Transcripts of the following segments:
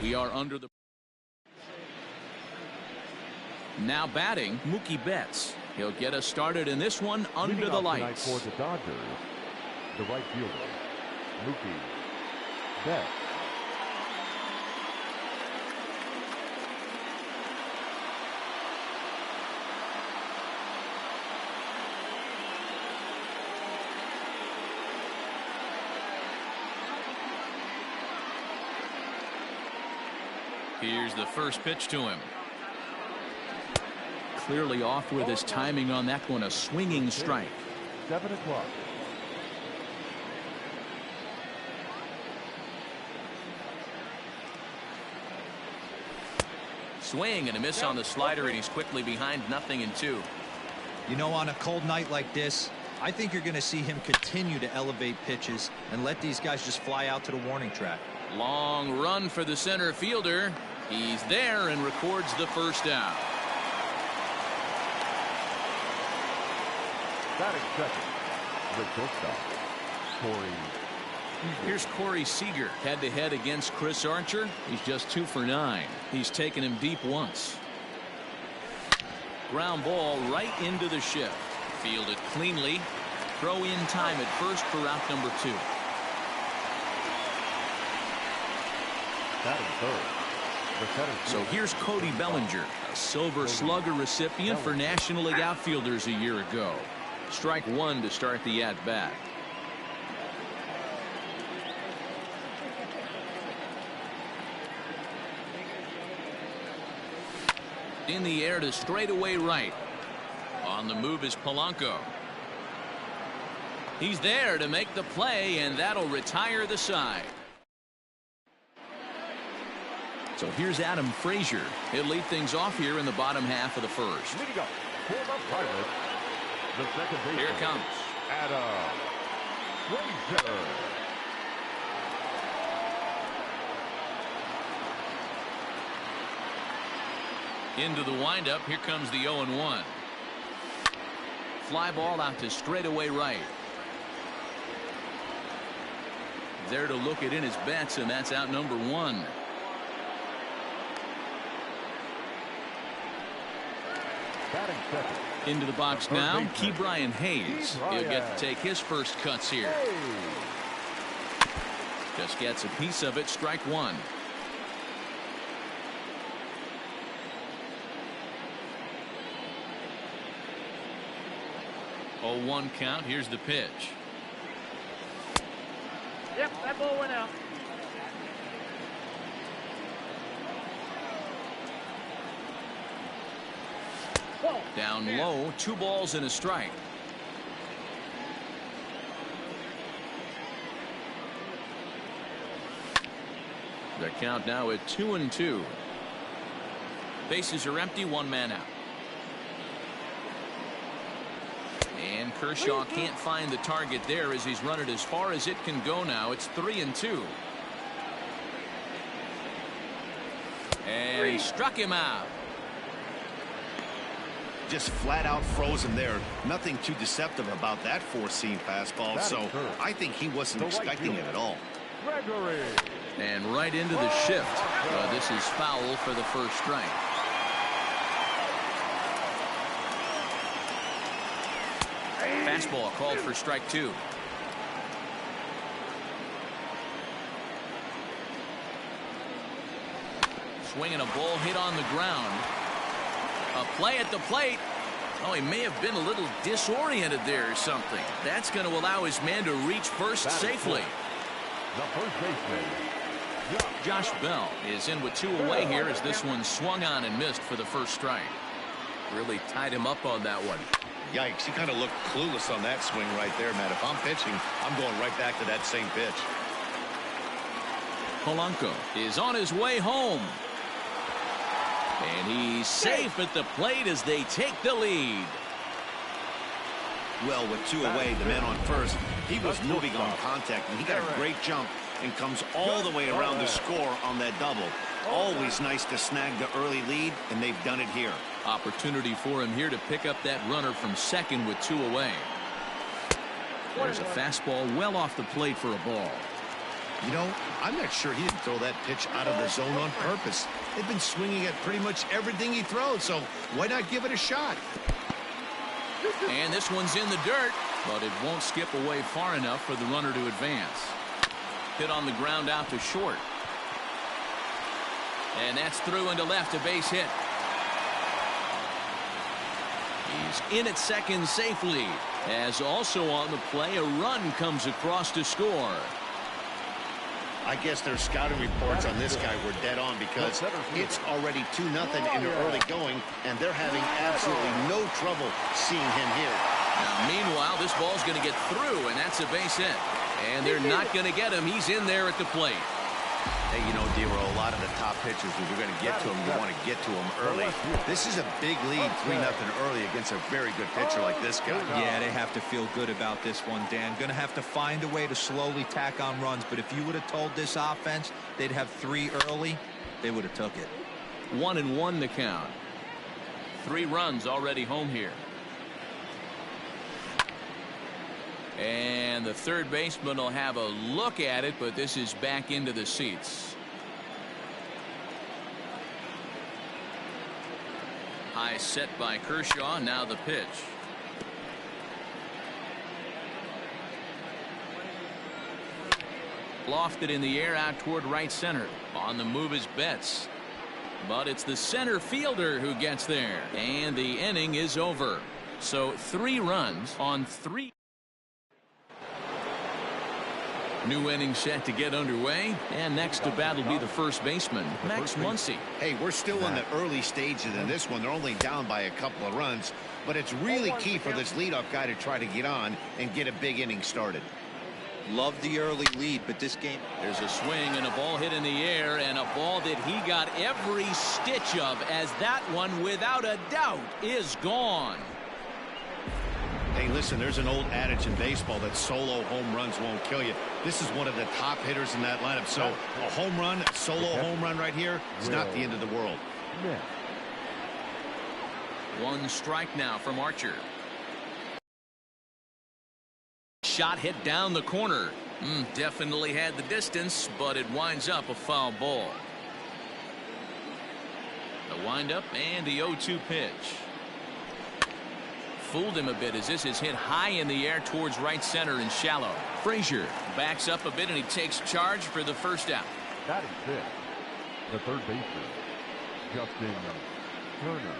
We are under the. Now batting, Mookie Betts. He'll get us started in this one under the lights. For the Dodgers, the right fielder, Mookie Betts. Here's the first pitch to him. Clearly off with his timing on that one. A swinging strike. 7 o'clock. Swing and a miss on the slider, and he's quickly behind 0-2. You know, on a cold night like this, I think you're going to see him continue to elevate pitches and let these guys just fly out to the warning track. Long run for the center fielder. He's there and records the first out. Batting second, the shortstop, Corey. Here's Corey Seager head-to-head against Chris Archer. He's just 2 for 9. He's taken him deep once. Ground ball right into the shift. Fielded cleanly. Throw in time at first for out number 2. Batting third. So here's Cody Bellinger, a Silver Slugger recipient for National League outfielders a year ago. Strike 1 to start the at-bat. In the air to straightaway right. On the move is Polanco. He's there to make the play, and that'll retire the side. So here's Adam Frazier. He'll lead things off here in the bottom half of the first. Leading up for the Pirates, the second baseman. Here it comes. Adam Frazier. Into the windup. Here comes the 0-1. Fly ball out to straightaway right. There to look it in his bets, and that's out number 1. Into the box now, Ke'Bryan Hayes. He'll get to take his first cuts here. Just gets a piece of it. Strike 1. Oh, 1 count. Here's the pitch. Yep, that ball went out. Down low, 2 balls and a strike. The count now at 2-2. Bases are empty, 1 man out. And Kershaw can't find the target there as he's run it as far as it can go now. It's 3-2. And he struck him out. Just flat out frozen there. Nothing too deceptive about that four-seam fastball. So I think he wasn't expecting it at all. And right into the shift. This is foul for the first strike. Fastball called for strike 2. Swinging a ball hit on the ground. A play at the plate. Oh, he may have been a little disoriented there or something. That's going to allow his man to reach first safely. The first baseman, Josh Bell is in with 2 away here as this one swung on and missed for the first strike. Really tied him up on that one. Yikes, he kind of looked clueless on that swing right there, man. If I'm pitching, I'm going right back to that same pitch. Polanco is on his way home. And he's safe at the plate as they take the lead. Well, with 2 away, the man on first, he was moving on contact, and he got a great jump and comes all the way around to score on that double. Always nice to snag the early lead, and they've done it here. Opportunity for him here to pick up that runner from second with 2 away. There's a fastball well off the plate for a ball. You know, I'm not sure he didn't throw that pitch out of the zone on purpose. They've been swinging at pretty much everything he throws, so why not give it a shot? And this one's in the dirt, but it won't skip away far enough for the runner to advance. Hit on the ground out to short. And that's through into left, a base hit. He's in at second safely, as also on the play a run comes across to score. I guess their scouting reports on this guy were dead on because it's already 2-0 in the early going, and they're having absolutely no trouble seeing him here. Now, meanwhile, this ball's going to get through, and that's a base hit. And they're not going to get him. He's in there at the plate. Hey, you know, D-Roll, a lot of the top pitchers, if you're going to get to him, you want to get to him early. This is a big lead, 3-0 early against a very good pitcher like this guy. Yeah, they have to feel good about this one, Dan. Going to have to find a way to slowly tack on runs, but if you would have told this offense they'd have 3 early, they would have took it. 1-1 the count. 3 runs already home here. And the third baseman will have a look at it, but this is back into the seats. High set by Kershaw. Now the pitch. Lofted in the air out toward right center. On the move is Betts. But it's the center fielder who gets there. And the inning is over. So 3 runs on 3. New inning set to get underway, and next to bat will be the first baseman, Max Muncy. Hey, we're still in the early stages in this one. They're only down by a couple of runs, but it's really key for this leadoff guy to try to get on and get a big inning started. Love the early lead, but this game... There's a swing and a ball hit in the air, and a ball that he got every stitch of, as that one, without a doubt, is gone. Hey, listen, there's an old adage in baseball that solo home runs won't kill you. This is one of the top hitters in that lineup. So a home run, a solo home run right here is not the end of the world. Yeah. 1 strike now from Archer. Shot hit down the corner. Definitely had the distance, but it winds up a foul ball. The windup and the 0-2 pitch. Fooled him a bit as this is hit high in the air towards right center and shallow. Frazier backs up a bit and he takes charge for the first out. That is it. The third baseman, Justin Turner.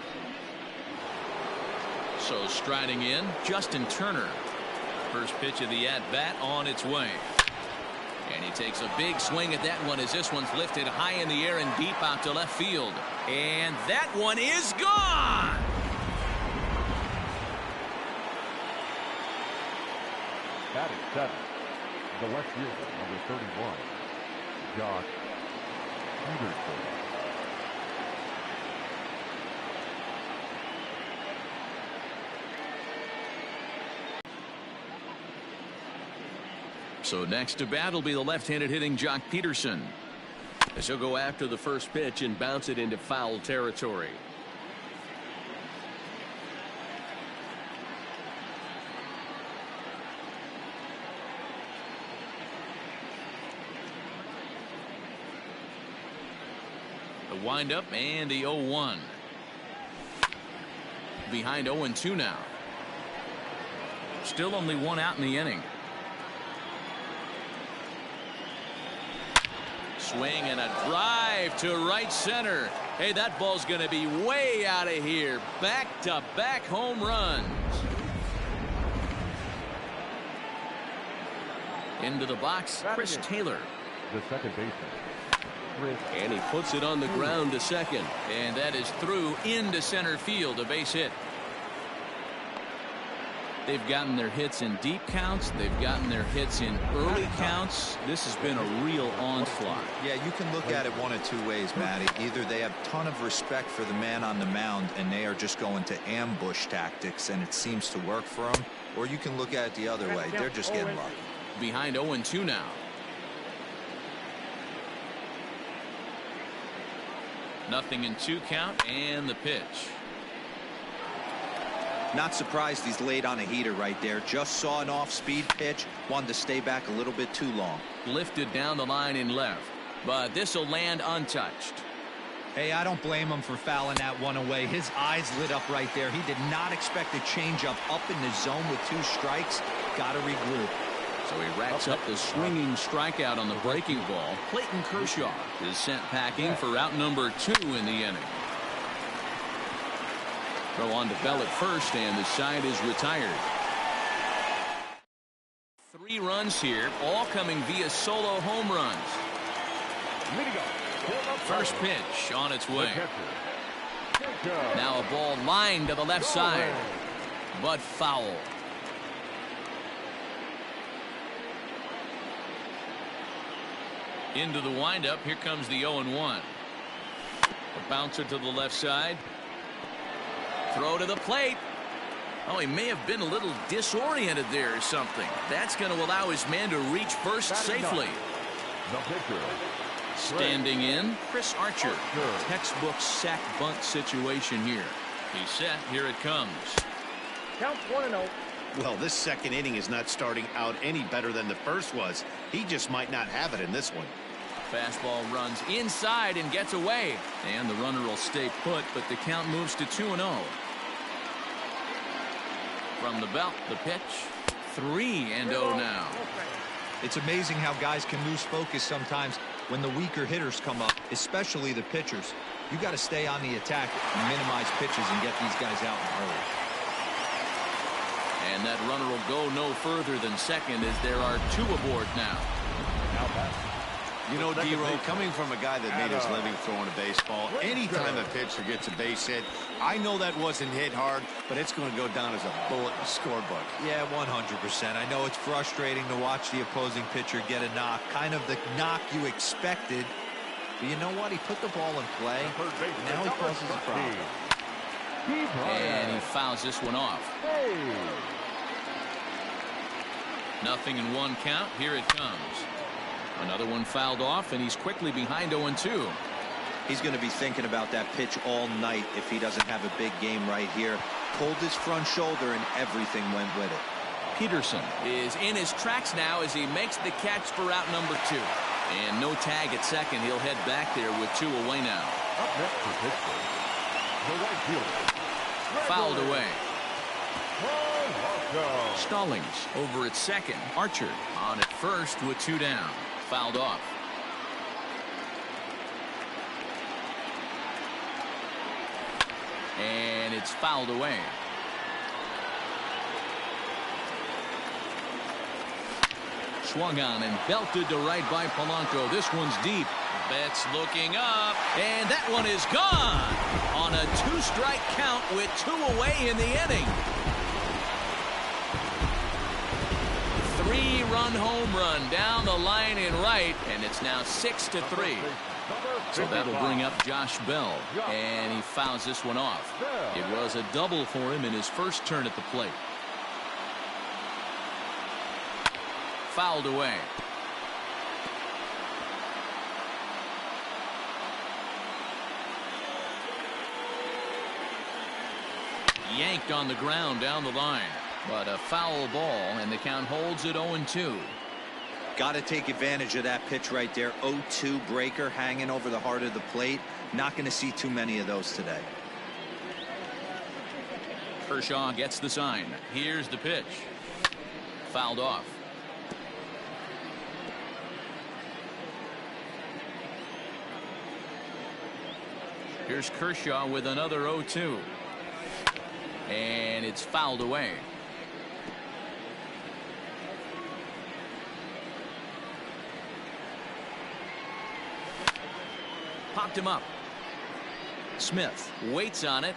So striding in, Justin Turner. First pitch of the at-bat on its way. And he takes a big swing at that one as this one's lifted high in the air and deep out to left field. And that one is gone! Batting 7, the left fielder, number 31, Josh Peterson. So next to bat will be the left-handed hitting Jock Peterson, as he'll go after the first pitch and bounce it into foul territory. The windup and the 0-1. Behind 0-2 now. Still only 1 out in the inning. Swing and a drive to right center. Hey, that ball's going to be way out of here. Back-to-back home runs. Into the box, Chris Taylor. The second baseman. And he puts it on the ground to second. And that is through into center field, a base hit. They've gotten their hits in deep counts. They've gotten their hits in early counts. This has been a real onslaught. Yeah, you can look at it one of 2 ways, Matty. Either they have a ton of respect for the man on the mound and they are just going to ambush tactics and it seems to work for them, or you can look at it the other way. They're just getting lucky. Behind 0-2 now. Nothing in 2 count and the pitch. Not surprised he's laid on a heater right there. Just saw an off-speed pitch. Wanted to stay back a little bit too long. lifted down the line in left, but this will land untouched. Hey, I don't blame him for fouling that one away. His eyes lit up right there. He did not expect a changeup up in the zone with 2 strikes. Got to regroup. So he racks up the swinging strikeout on the breaking ball. Clayton Kershaw is sent packing for out number 2 in the inning. Throw on to Bell at first, and the side is retired. 3 runs here, all coming via solo home runs. First pitch on its way. Now a ball lined to the left side, but foul. Into the windup. Here comes the 0-1. A bouncer to the left side. Throw to the plate. Oh, he may have been a little disoriented there or something. That's going to allow his man to reach first safely. Standing in, Chris Archer. Textbook sack bunt situation here. He's set. Here it comes. Count 1-0. Well, this second inning is not starting out any better than the first was. He just might not have it in this one. Fastball runs inside and gets away. And the runner will stay put, but the count moves to 2-0. From the belt, the pitch. 3-0 now. It's amazing how guys can lose focus sometimes when the weaker hitters come up, especially the pitchers. You got to stay on the attack and minimize pitches and get these guys out in a hurry. And that runner will go no further than second as there are 2 aboard now. You know, D-Row, coming from a guy that made his living throwing a baseball, anytime a pitcher gets a base hit, I know that wasn't hit hard, but it's going to go down as a bullet in the scorebook. Yeah, 100%. I know it's frustrating to watch the opposing pitcher get a knock, kind of the knock you expected. But you know what? He put the ball in play. Now he causes a problem. And he fouls this one off. Nothing in 1 count. Here it comes. Another one fouled off, and he's quickly behind 0-2. He's going to be thinking about that pitch all night if he doesn't have a big game right here. Pulled his front shoulder, and everything went with it. Peterson is in his tracks now as he makes the catch for out number 2. And no tag at second. He'll head back there with 2 away now. Up next for Pittsburgh, the right fielder. Fouled away. Stallings over at second. Archer on at first with 2 down. Fouled off. And it's fouled away. Swung on and belted to right by Polanco. This one's deep. Betts looking up, and that one is gone on a 2-strike count with 2 away in the inning. 3-run home run down the line in right, and it's now 6-3. So that'll bring up Josh Bell, and he fouls this one off. It was a double for him in his first turn at the plate. Fouled away. Yanked on the ground down the line. But a foul ball, and the count holds at 0-2. Got to take advantage of that pitch right there. 0-2 breaker hanging over the heart of the plate. Not going to see too many of those today. Kershaw gets the sign. Here's the pitch. Fouled off. Here's Kershaw with another 0-2. And it's fouled away. Popped him up. Smith waits on it.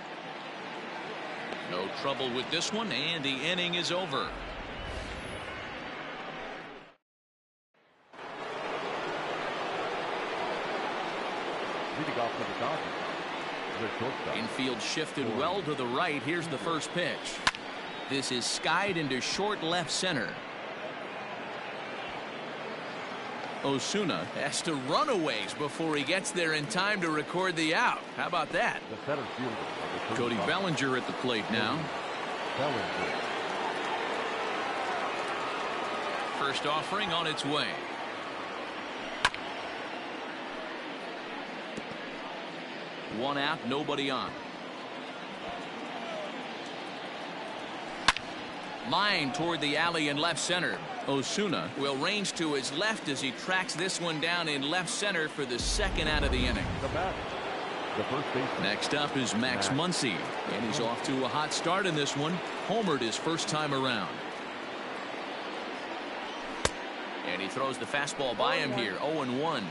No trouble with this one, and the inning is over. Leading off for the Dodgers, the shortstop. Infield shifted well to the right. Here's the first pitch. This is skied into short left center. Osuna has to run a ways before he gets there in time to record the out. How about that? The center fielder of the Cody Bellinger at the plate now. Bellinger. First offering on its way. One out, nobody on. Line toward the alley in left center. Osuna will range to his left as he tracks this one down in left center for the second out of the inning. The first baseman. Next up is Max Muncy, and he's off to a hot start in this one. Homered his first time around. And he throws the fastball by him here. 0-1.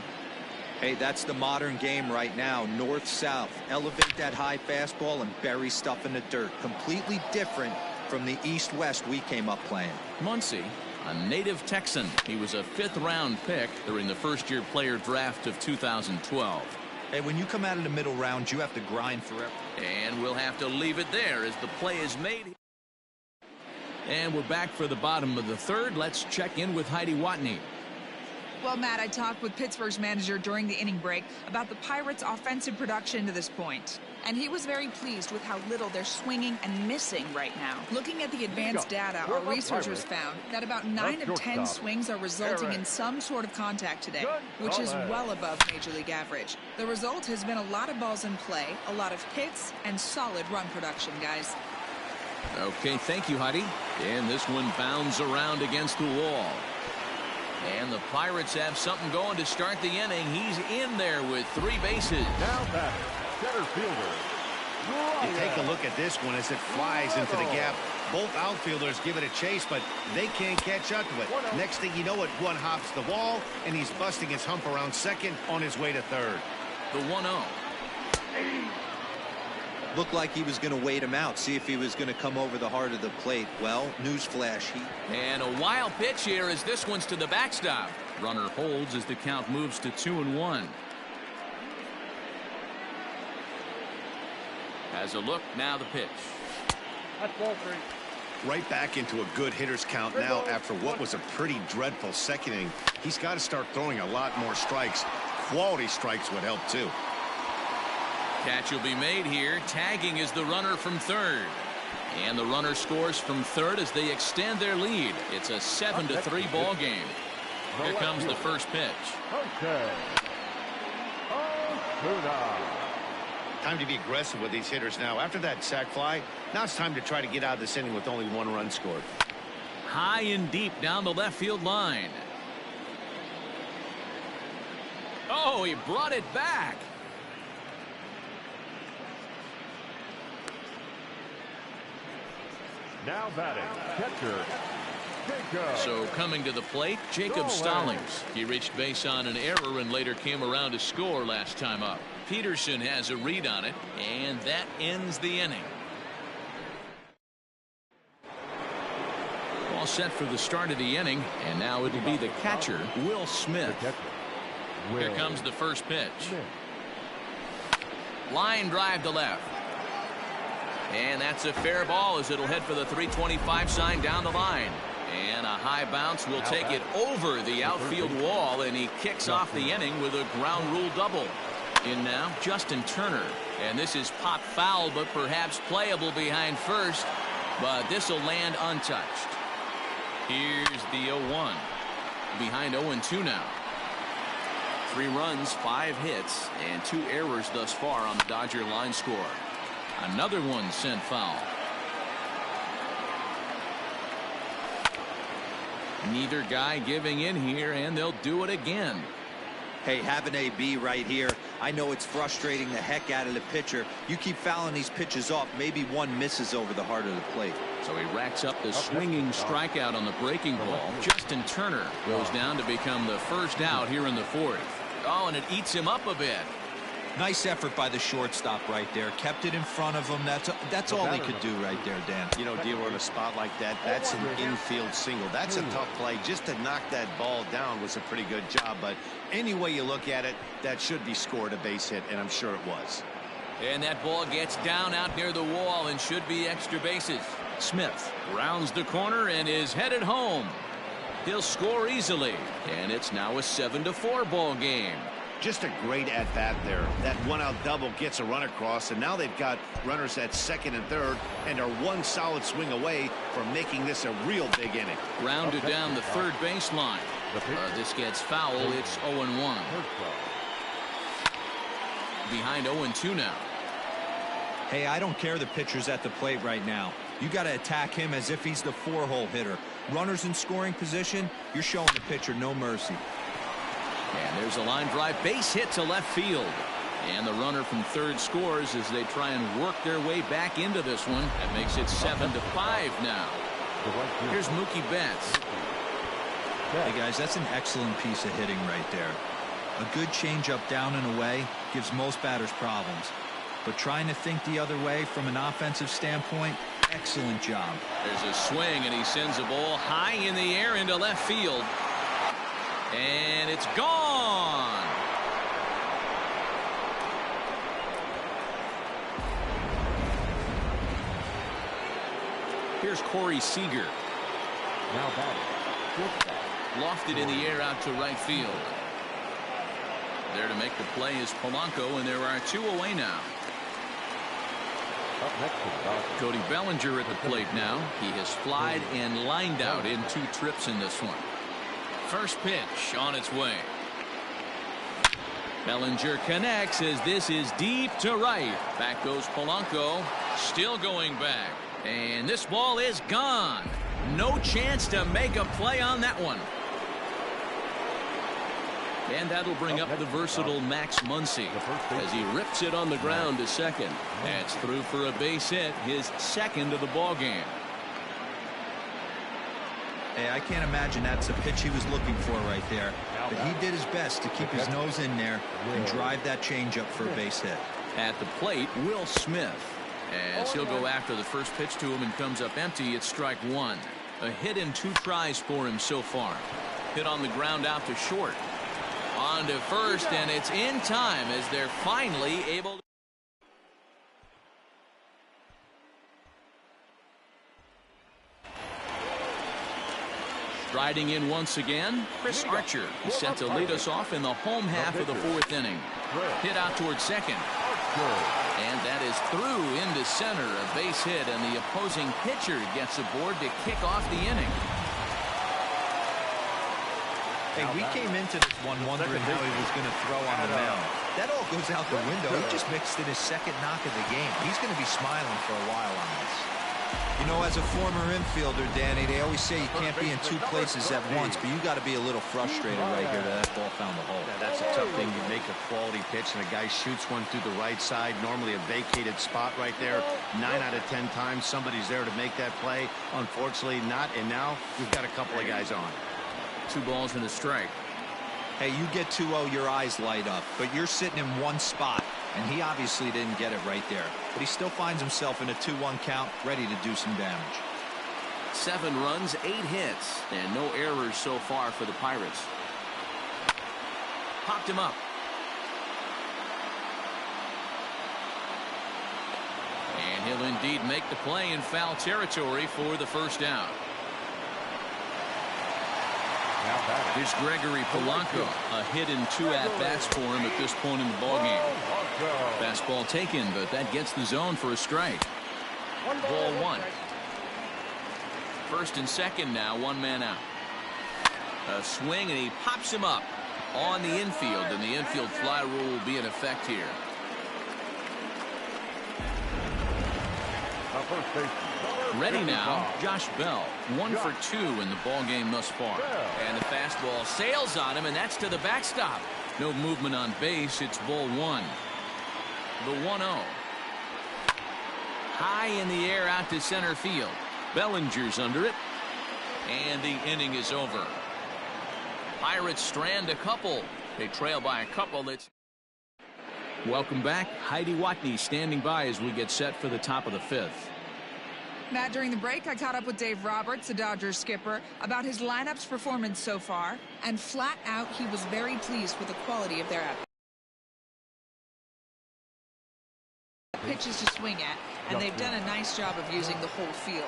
Hey, that's the modern game right now. North-south. Elevate that high fastball and bury stuff in the dirt. Completely different from the east-west we came up playing. Muncy, a native Texan. He was a 5th-round pick during the first-year player draft of 2012. Hey, when you come out of the middle round, you have to grind forever. And we'll have to leave it there as the play is made. And we're back for the bottom of the third. Let's check in with Heidi Watney. Well, Matt, I talked with Pittsburgh's manager during the inning break about the Pirates' offensive production to this point. And he was very pleased with how little they're swinging and missing right now. Looking at the advanced data, our researchers found that about 9 of 10 swings are resulting in some sort of contact today, which is well above Major League average. The result has been a lot of balls in play, a lot of hits, and solid run production, guys. Okay, thank you, Heidi. And this one bounds around against the wall. And the Pirates have something going to start the inning. He's in there with 3 bases. Now back, center fielder. You take a look at this one as it flies into the gap. Both outfielders give it a chase, but they can't catch up to it. Next thing you know it, one hops the wall, and he's busting his hump around second on his way to third. The 1-0. Looked like he was going to wait him out, see if he was going to come over the heart of the plate. Well, newsflash. And a wild pitch here as this one's to the backstop. Runner holds as the count moves to 2-1. Has a look, now the pitch. That's ball 3. Right back into a good hitter's count now after what was a pretty dreadful second inning. He's got to start throwing a lot more strikes. Quality strikes would help too. Catch will be made here. Tagging is the runner from third. And the runner scores from third as they extend their lead. It's a 7-3 ball game. Here comes the first pitch. Okay. Time to be aggressive with these hitters now. After that sac fly, now it's time to try to get out of this inning with only 1 run scored. High and deep down the left field line. Oh, he brought it back. Now batting, catcher, Jacob. So coming to the plate, Jacob Stallings. He reached base on an error and later came around to score last time up. Peterson has a read on it, and that ends the inning. All set for the start of the inning, and now it'll be the catcher, Will Smith. Here comes the first pitch. Line drive to left. And that's a fair ball as it'll head for the 325 sign down the line. And a high bounce will take it over the outfield wall, and he kicks off the inning with a ground rule double. In now, Justin Turner. And this is pop foul, but perhaps playable behind first. But this will land untouched. Here's the 0-1. Behind 0-2 now. 3 runs, 5 hits, and 2 errors thus far on the Dodger line score. Another one sent foul. Neither guy giving in here, and they'll do it again. Hey, have an AB right here. I know it's frustrating the heck out of the pitcher. You keep fouling these pitches off, maybe one misses over the heart of the plate. So he racks up the swinging strikeout on the breaking ball. Justin Turner goes down to become the first out here in the 4th. Oh, and it eats him up a bit. Nice effort by the shortstop right there. Kept it in front of him. That's all he could do right there, Dan. You know, dealer in a spot like that, that's an infield single. That's a tough play. Just to knock that ball down was a pretty good job. But any way you look at it, that should be scored a base hit, and I'm sure it was. And that ball gets down out near the wall and should be extra bases. Smith rounds the corner and is headed home. He'll score easily, and it's now a 7-4 ball game. Just a great at-bat there. That one-out double gets a run across, and now they've got runners at second and third and are one solid swing away from making this a real big inning. Rounded down the third baseline. This gets foul. It's 0-1. behind 0-2 now. Hey, I don't care the pitcher's at the plate right now. You got to attack him as if he's the 4-hole hitter. Runners in scoring position, you're showing the pitcher no mercy. And there's a line drive base hit to left field. And the runner from third scores as they try and work their way back into this one. That makes it 7-5 now. Here's Mookie Betts. Hey guys, that's an excellent piece of hitting right there. A good changeup down and away gives most batters problems. But trying to think the other way from an offensive standpoint, excellent job. There's a swing and he sends a ball high in the air into left field. And it's gone. Here's Corey Seager. Now batting. Lofted in the air out to right field. There to make the play is Polanco, and there are 2 away now. Up next to the Dodgers. Cody Bellinger at the plate now. He has flied and lined out in 2 trips in this one. First pitch on its way. Bellinger connects as this is deep to right. Back goes Polanco. Still going back. And this ball is gone. No chance to make a play on that one. And that'll bring up the versatile Max Muncy as he rips it on the ground to second. That's through for a base hit, his second of the ball game. Hey, I can't imagine that's the pitch he was looking for right there. But he did his best to keep his nose in there and drive that changeup for a base hit. At the plate, Will Smith. As he'll go after the first pitch to him and comes up empty, it's strike 1. A hit in 2 tries for him so far. Hit on the ground out to short. On to first, and it's in time as they're finally able to. Striding in once again, Chris Archer. He's set to lead us off in the home half of the 4th inning. Hit out towards second. And that is through into center, a base hit, and the opposing pitcher gets aboard to kick off the inning. Hey, we came into this one wondering how he was going to throw on the mound. That all goes out the window. He just mixed in his second knock of the game. He's going to be smiling for a while on this. You know, as a former infielder, Danny, they always say you can't be in 2 places at once, but you got to be a little frustrated right here that ball found the hole. Yeah, that's a tough thing. You make a quality pitch and a guy shoots one through the right side, normally a vacated spot right there. 9 out of 10 times somebody's there to make that play. Unfortunately not, and now we've got a couple of guys on. 2 balls and a strike. Hey, you get 2-0, your eyes light up, but you're sitting in one spot, and he obviously didn't get it right there. But he still finds himself in a 2-1 count, ready to do some damage. 7 runs, 8 hits, and no errors so far for the Pirates. Popped him up. And he'll indeed make the play in foul territory for the first out. Here's Gregory Polanco. A hit in 2 at-bats for him at this point in the ballgame. Fastball taken, but that gets the zone for a strike. Ball 1. First and second now, 1 man out. A swing, and he pops him up on the infield, and the infield fly rule will be in effect here. First baseman. Ready now, Josh Bell. 1 for 2 in the ball game thus far. And the fastball sails on him, and that's to the backstop. No movement on base. It's ball 1. The 1-0. High in the air out to center field. Bellinger's under it. And the inning is over. Pirates strand a couple. They trail by a couple. Welcome back. Heidi Watney standing by as we get set for the top of the 5th. Matt, during the break, I caught up with Dave Roberts, the Dodgers skipper, about his lineup's performance so far, and flat out, he was very pleased with the quality of their pitches to swing at, and they've done a nice job of using the whole field.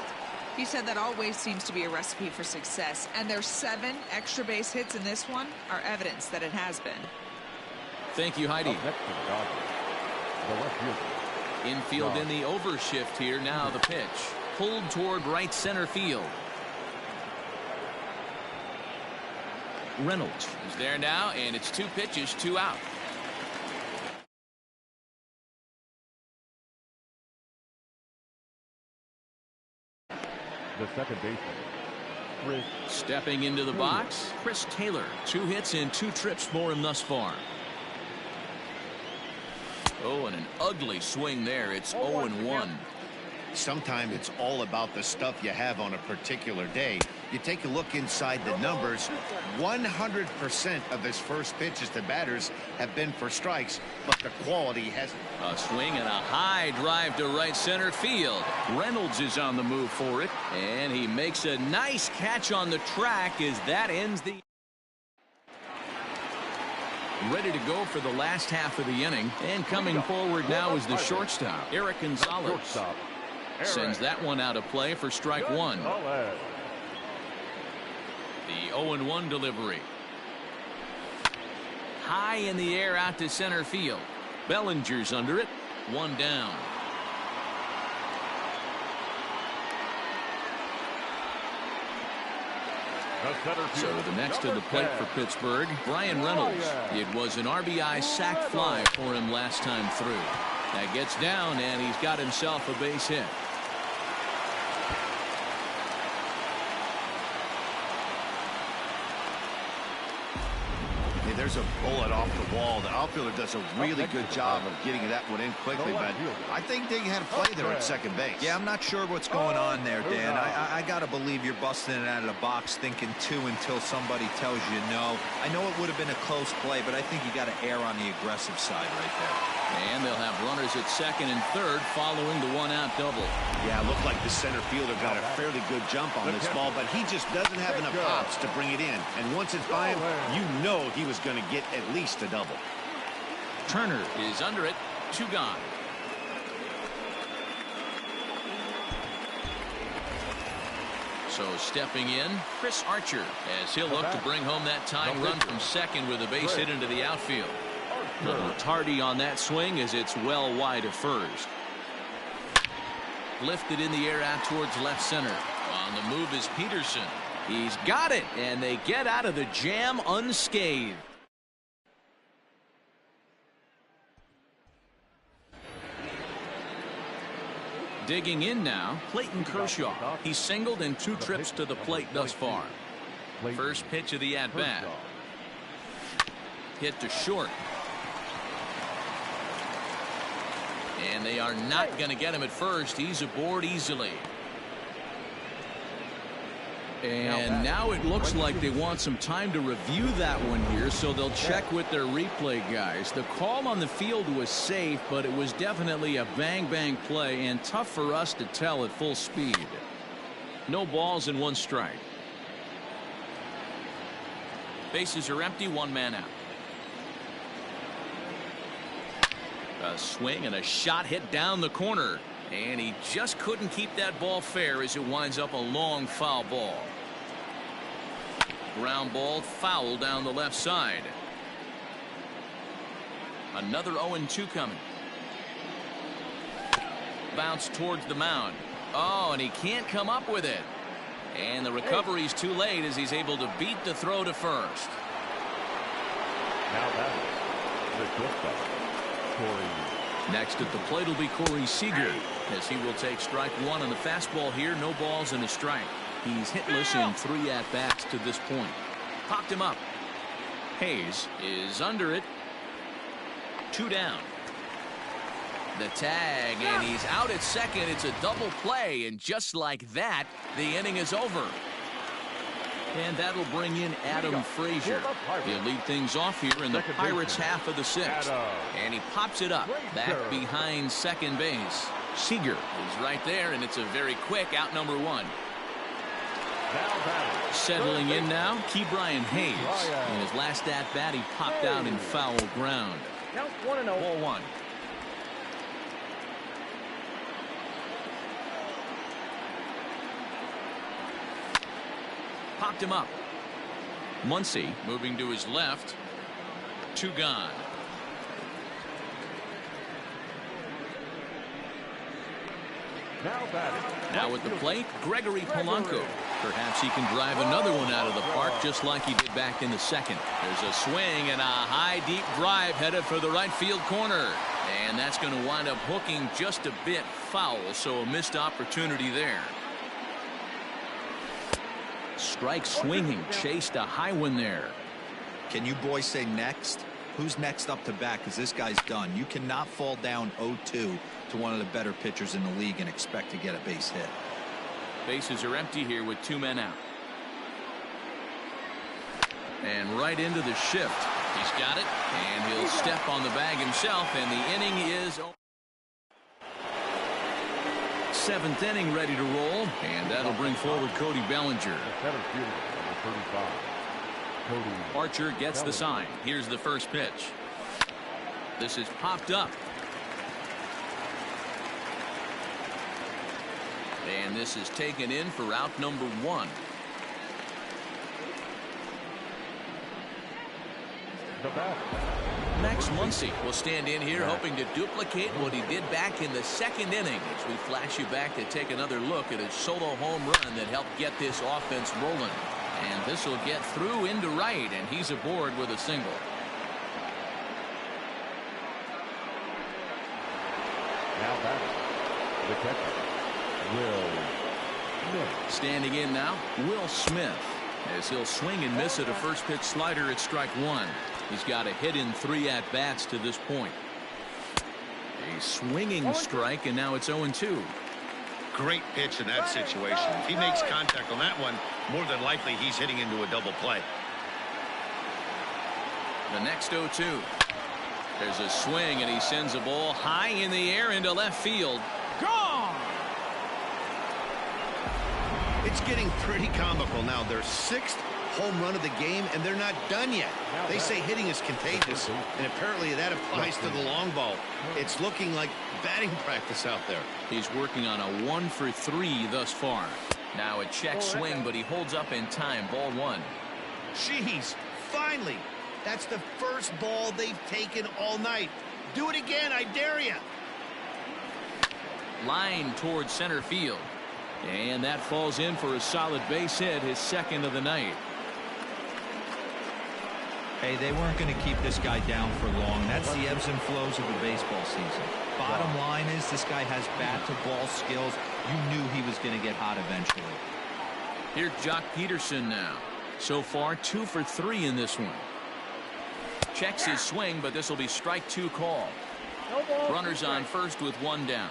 He said that always seems to be a recipe for success, and their 7 extra base hits in this one are evidence that it has been. Thank you, Heidi. Infield in the overshift here. Now the pitch. Pulled toward right center field. Reynolds is there now, and it's 2 pitches, 2 out. The second baseman, Chris. Stepping into the box, Chris Taylor. 2 hits and 2 trips for him thus far. Oh, and an ugly swing there. It's 0-1. Sometimes it's all about the stuff you have on a particular day. You take a look inside the numbers. 100% of his first pitches to batters have been for strikes, but the quality hasn't. A swing and a high drive to right center field. Reynolds is on the move for it, and he makes a nice catch on the track as that ends the. Ready to go for the last half of the inning, and coming forward now is the shortstop, Eric Gonzalez. Sends that one out of play for strike 1. The 0-1 delivery. High in the air out to center field. Bellinger's under it. 1 down. So the next to the plate for Pittsburgh, Brian Reynolds. It was an RBI sac fly for him last time through. That gets down, and he's got himself a base hit. There's a bullet off the wall. The outfielder does a really good job of getting that one in quickly, but I think they had a play there at second base. Yeah, I'm not sure what's going on there, Dan. I got to believe you're busting it out of the box thinking 2 until somebody tells you no. I know it would have been a close play, but I think you got to err on the aggressive side right there. And they'll have runners at second and third following the 1-out double. Yeah, it looked like the center fielder got a fairly good jump on this ball, but he just doesn't have enough pops to bring it in. And once it's by him, you know he was going to get at least a double. Turner is under it. 2 gone. So stepping in, Chris Archer, as he'll look to bring home that tying run from second with a base hit into the outfield. A little tardy on that swing as it's well wide of first. Lifted in the air out towards left center. On the move is Peterson. He's got it, and they get out of the jam unscathed. Digging in now, Clayton Kershaw. He's singled in 2 trips to the plate thus far. First pitch of the at-bat. Hit to short. And they are not going to get him at first. He's aboard easily. And now it looks like they want some time to review that one here, so they'll check with their replay guys. The call on the field was safe, but it was definitely a bang-bang play and tough for us to tell at full speed. No balls and 1 strike. Bases are empty, 1 man out. A swing and a shot hit down the corner. And he just couldn't keep that ball fair as it winds up a long foul ball. Ground ball foul down the left side. Another 0-2 coming. Bounce towards the mound. Oh, and he can't come up with it. And the recovery's too late as he's able to beat the throw to first. Now that is the shortstop, Corey. Next at the plate will be Corey Seager, as he will take strike 1 on the fastball here. No balls and a strike. He's hitless in 3 at-bats to this point. Popped him up. Hayes is under it. 2 down. The tag, and he's out at second. It's a double play, and just like that, the inning is over. And that'll bring in Adam Frazier. He'll lead things off here in the Pirates' half of the 6th. And he pops it up back behind second base. Seager is right there, and it's a very quick out number 1. Settling in now, Ke'Bryan Hayes. In his last at-bat, he popped out in foul ground. Count 1-0. Ball 1. Popped him up. Muncy moving to his left. 2 gone. Now at the plate, Gregory Polanco. Perhaps he can drive another one out of the park just like he did back in the 2nd. There's a swing and a high deep drive headed for the right field corner. And that's going to wind up hooking just a bit foul, so a missed opportunity there. Strike swinging, chased a high one there. Can you boys say next? Who's next up to bat? Because this guy's done. You cannot fall down 0-2 to one of the better pitchers in the league and expect to get a base hit. Bases are empty here with 2 men out. And right into the shift. He's got it, and he'll step on the bag himself, and the inning is over. 7th inning ready to roll, and that'll bring forward Cody Bellinger. Archer gets the sign. Here's the first pitch. This is popped up. And this is taken in for out number 1. Max Muncy will stand in here hoping to duplicate what he did back in the 2nd inning as we flash you back to take another look at his solo home run that helped get this offense rolling. And this will get through into right, and he's aboard with a single. Now batting, the catcher, Will Smith. Standing in now, Will Smith, as he'll swing and miss at a first pitch slider at strike 1. He's got a hit in 3 at-bats to this point. A swinging strike, and now it's 0-2. Great pitch in that situation. If he makes contact on that one, more than likely he's hitting into a double play. The next 0-2. There's a swing, and he sends a ball high in the air into left field. Gone! It's getting pretty comical now. Their 6th home run of the game, and they're not done yet. They say hitting is contagious, and apparently that applies to the long ball. It's looking like batting practice out there. He's working on a 1 for 3 thus far. Now a check swing, but he holds up in time. Ball 1. Jeez, finally. That's the first ball they've taken all night. Do it again, I dare you. Line towards center field. And that falls in for a solid base hit, his 2nd of the night. Hey, they weren't going to keep this guy down for long. That's the ebbs and flows of the baseball season. Bottom line is this guy has bat-to-ball skills. You knew he was going to get hot eventually. Here's Jock Peterson now. So far, 2 for 3 in this one. Checks his swing, but this will be strike 2 call. Runners on first with 1 down.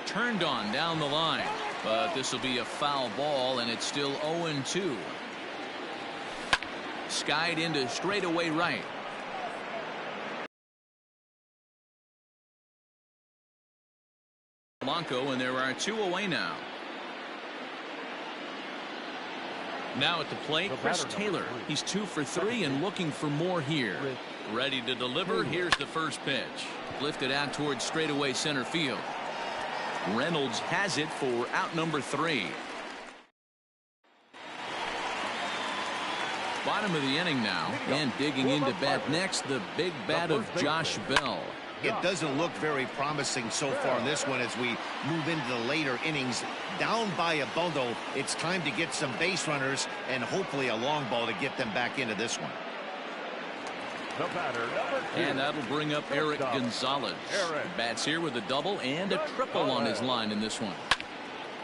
Turned on down the line, but this will be a foul ball, and it's still 0-2. Skied into straightaway right. Blanco, and there are 2 away now. Now at the plate, Chris Taylor. He's 2 for 3 and looking for more here. Ready to deliver. Here's the first pitch. Lifted out towards straightaway center field. Reynolds has it for out number 3. Bottom of the inning now, and digging into bat next, the big bat of Josh Bell. It doesn't look very promising so far in this one as we move into the later innings. Down by a bundle, it's time to get some base runners and hopefully a long ball to get them back into this one. The batter, number 2. And that'll bring up Eric Gonzalez. Bats here with a double and a triple on his line in this one.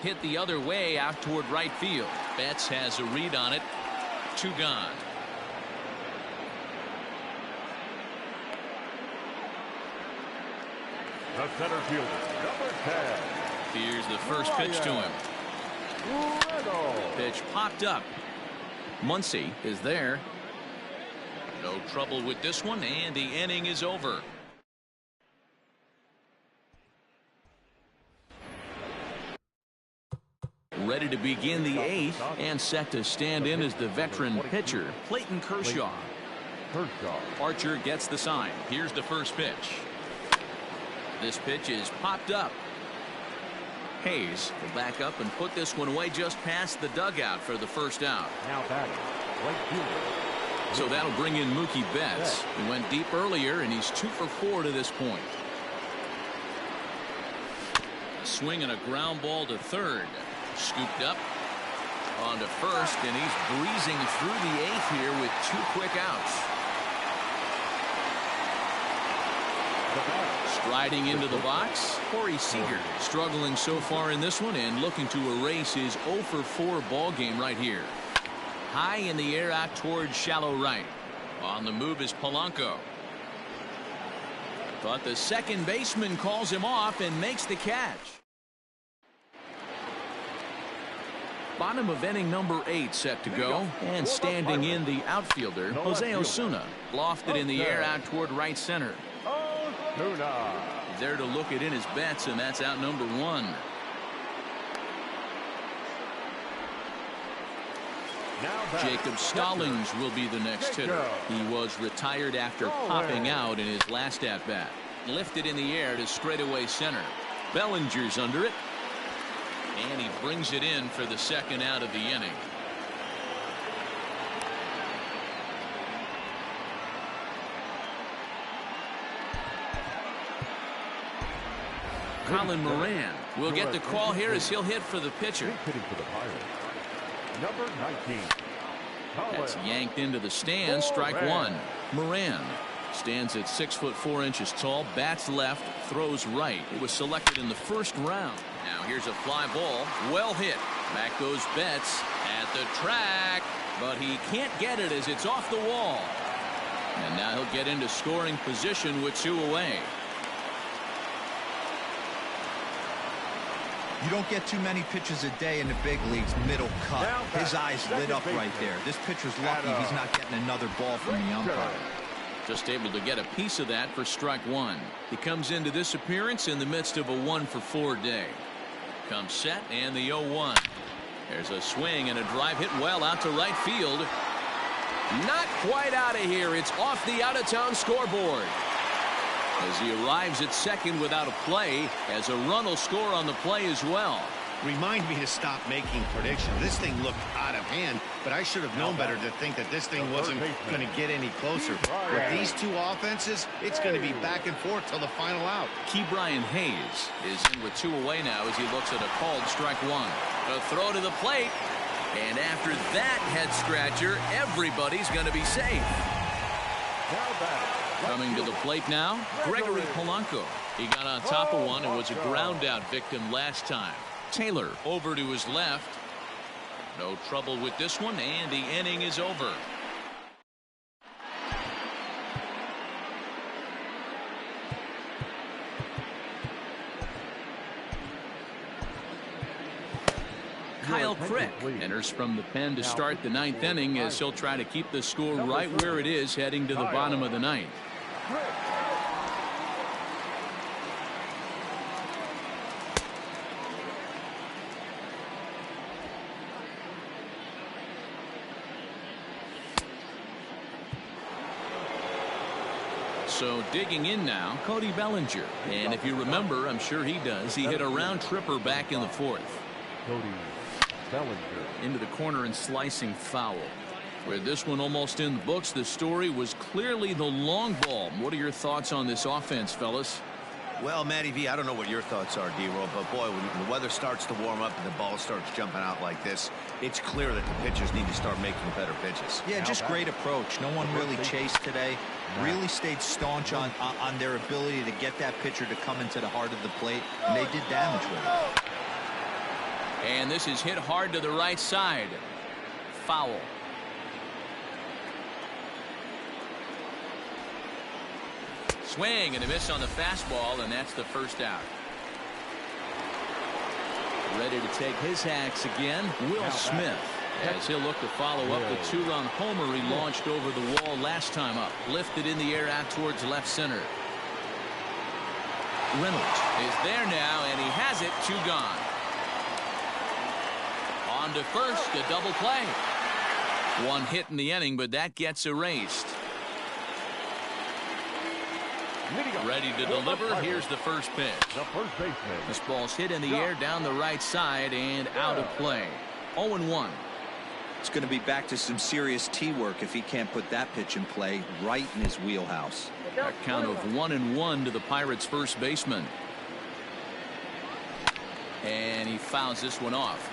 Hit the other way out toward right field. Betts has a read on it. 2 gone. The center fielder, number 10. Here's the first pitch to him. Pitch popped up. Muncy is there. No trouble with this one, and the inning is over. Ready to begin the 8th, and set to stand in as the veteran pitcher, Clayton Kershaw. Archer gets the sign. Here's the first pitch. This pitch is popped up. Hayes will back up and put this one away just past the dugout for the first out. Now batting, right fielder. So that'll bring in Mookie Betts. He went deep earlier, and he's 2 for 4 to this point. A swing and a ground ball to third. Scooped up on to first, and he's breezing through the 8th here with 2 quick outs. Riding into the box, Corey Seager, struggling so far in this one and looking to erase his 0 for 4 ball game right here. High in the air out towards shallow right. On the move is Polanco. But the second baseman calls him off and makes the catch. Bottom of inning number 8 set to go, and standing in the outfielder Jose Osuna, lofted in the air out toward right center. He's there to look it in his bets, and that's out number 1. Jacob Stallings will be the next hitter. He was retired after popping out in his last at bat. Lifted in the air to straightaway center. Bellinger's under it. And he brings it in for the second out of the inning. Colin Moran will get the call here as he'll hit for the pitcher. Hitting for the Pirates. Number 19. That's yanked into the stand. Strike 1. Moran stands at 6'4" tall, bats left, throws right. It was selected in the first round. Now here's a fly ball, well hit. Back goes Betts at the track, but he can't get it as it's off the wall. And now he'll get into scoring position with 2 away. You don't get too many pitches a day in the big leagues middle cut. His eyes lit up right there. This pitcher's lucky he's not getting another ball from the umpire. Just able to get a piece of that for strike 1. He comes into this appearance in the midst of a 1 for 4 day. Comes set and the 0-1. There's a swing and a drive hit well out to right field. Not quite out of here. It's off the out-of-town scoreboard. As he arrives at second without a play, as a run will score on the play as well. Remind me to stop making predictions. This thing looked out of hand, but I should have known better to think that this thing wasn't going to get any closer. With these two offenses, it's going to be back and forth till the final out. Ke'Bryan Hayes is in with 2 away now as he looks at a called strike 1. A throw to the plate, and after that head scratcher, everybody's going to be safe. Coming to the plate now, Gregory Polanco. He got on top of one and was a ground out victim last time. Taylor over to his left. No trouble with this one, and the inning is over. Kyle Crick enters from the pen to start the 9th inning as he'll try to keep the score right where it is heading to the bottom of the 9th. So digging in now, Cody Bellinger. And if you remember, I'm sure he does, he hit a round tripper back in the 4th. Cody Bellinger. Into the corner and slicing foul. With this one almost in the books, the story was clearly the long ball. What are your thoughts on this offense, fellas? Well, Matty V, I don't know what your thoughts are, D-Roll, but boy, when the weather starts to warm up and the ball starts jumping out like this, it's clear that the pitchers need to start making better pitches. Yeah, just great approach. No one really chased today. Really stayed staunch on their ability to get that pitcher to come into the heart of the plate, and they did damage with it. And this is hit hard to the right side. Foul. Swing and a miss on the fastball, and that's the first out. Ready to take his hacks again, Will Smith, as he'll look to follow up the 2-run homer he launched over the wall last time up. Lifted in the air out towards left center. Reynolds is there now, and he has it. 2 gone. On to first, a double play. 1 hit in the inning, but that gets erased. Ready to deliver. Here's the first pitch. The first baseman. This ball's hit in the air down the right side and out of play. 0-1. It's going to be back to some serious tee work if he can't put that pitch in play right in his wheelhouse. A count of 1-1 to the Pirates' first baseman. And he fouls this one off.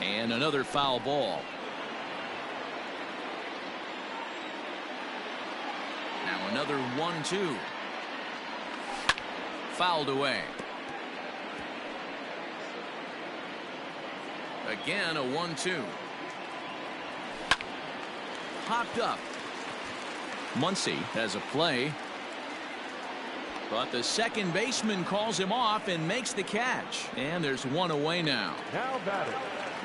And another foul ball. Now another 1-2. Fouled away. Again, a 1-2. Popped up. Muncy has a play. But the second baseman calls him off and makes the catch. And there's one away now. Now batting.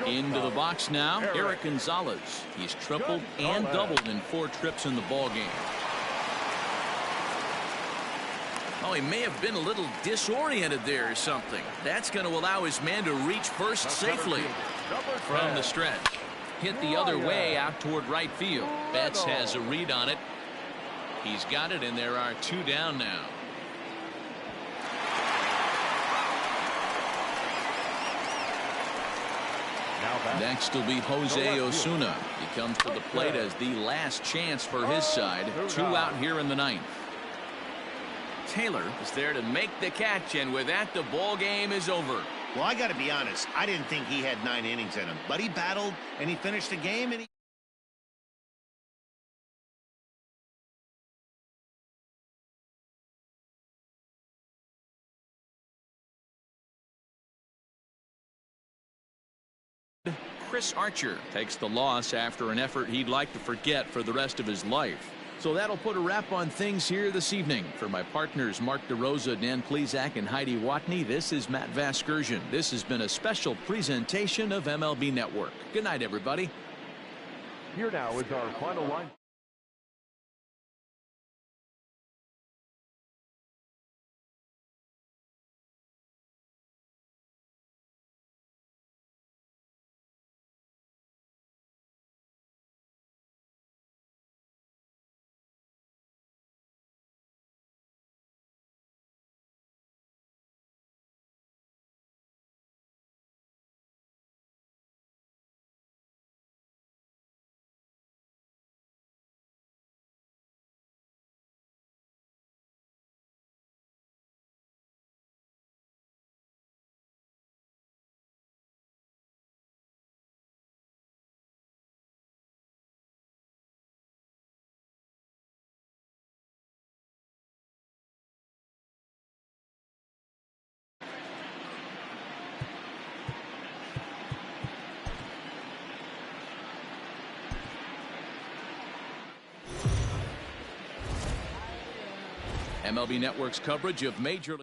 Into the box now, Eric Gonzalez. He's tripled and doubled in 4 trips in the ball game. Oh, he may have been a little disoriented there or something. That's going to allow his man to reach first safely from the stretch. Hit the other way out toward right field. Betts has a read on it. He's got it, and there are 2 down now. Next will be Jose Osuna. He comes to the plate as the last chance for his side. 2 out here in the 9th. Taylor is there to make the catch, and with that, the ball game is over. Well, I got to be honest. I didn't think he had 9 innings in him, but he battled and he finished the game. And Chris Archer takes the loss after an effort he'd like to forget for the rest of his life. So that'll put a wrap on things here this evening. For my partners Mark DeRosa, Dan Plesac, and Heidi Watney, this is Matt Vasgersian. This has been a special presentation of MLB Network. Good night, everybody. Here now is our final line. MLB Network's coverage of Major League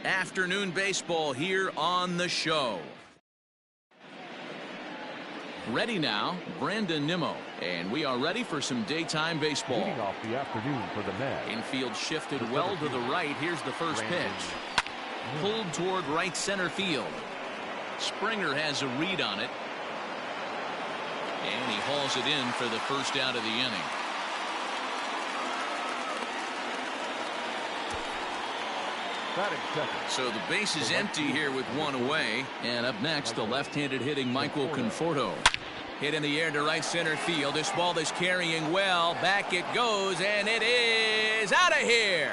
Afternoon baseball here on the show. Ready now, Brandon Nimmo. And we are ready for some daytime baseball. Leading off the afternoon for the Mets. Infield shifted well to the right. Here's the first pitch. Pulled toward right center field. Springer has a read on it. And he hauls it in for the first out of the inning. So the base is empty here with one away. And up next, the left-handed hitting Michael Conforto. Hit in the air to right center field. This ball is carrying well. Back it goes, and it is out of here.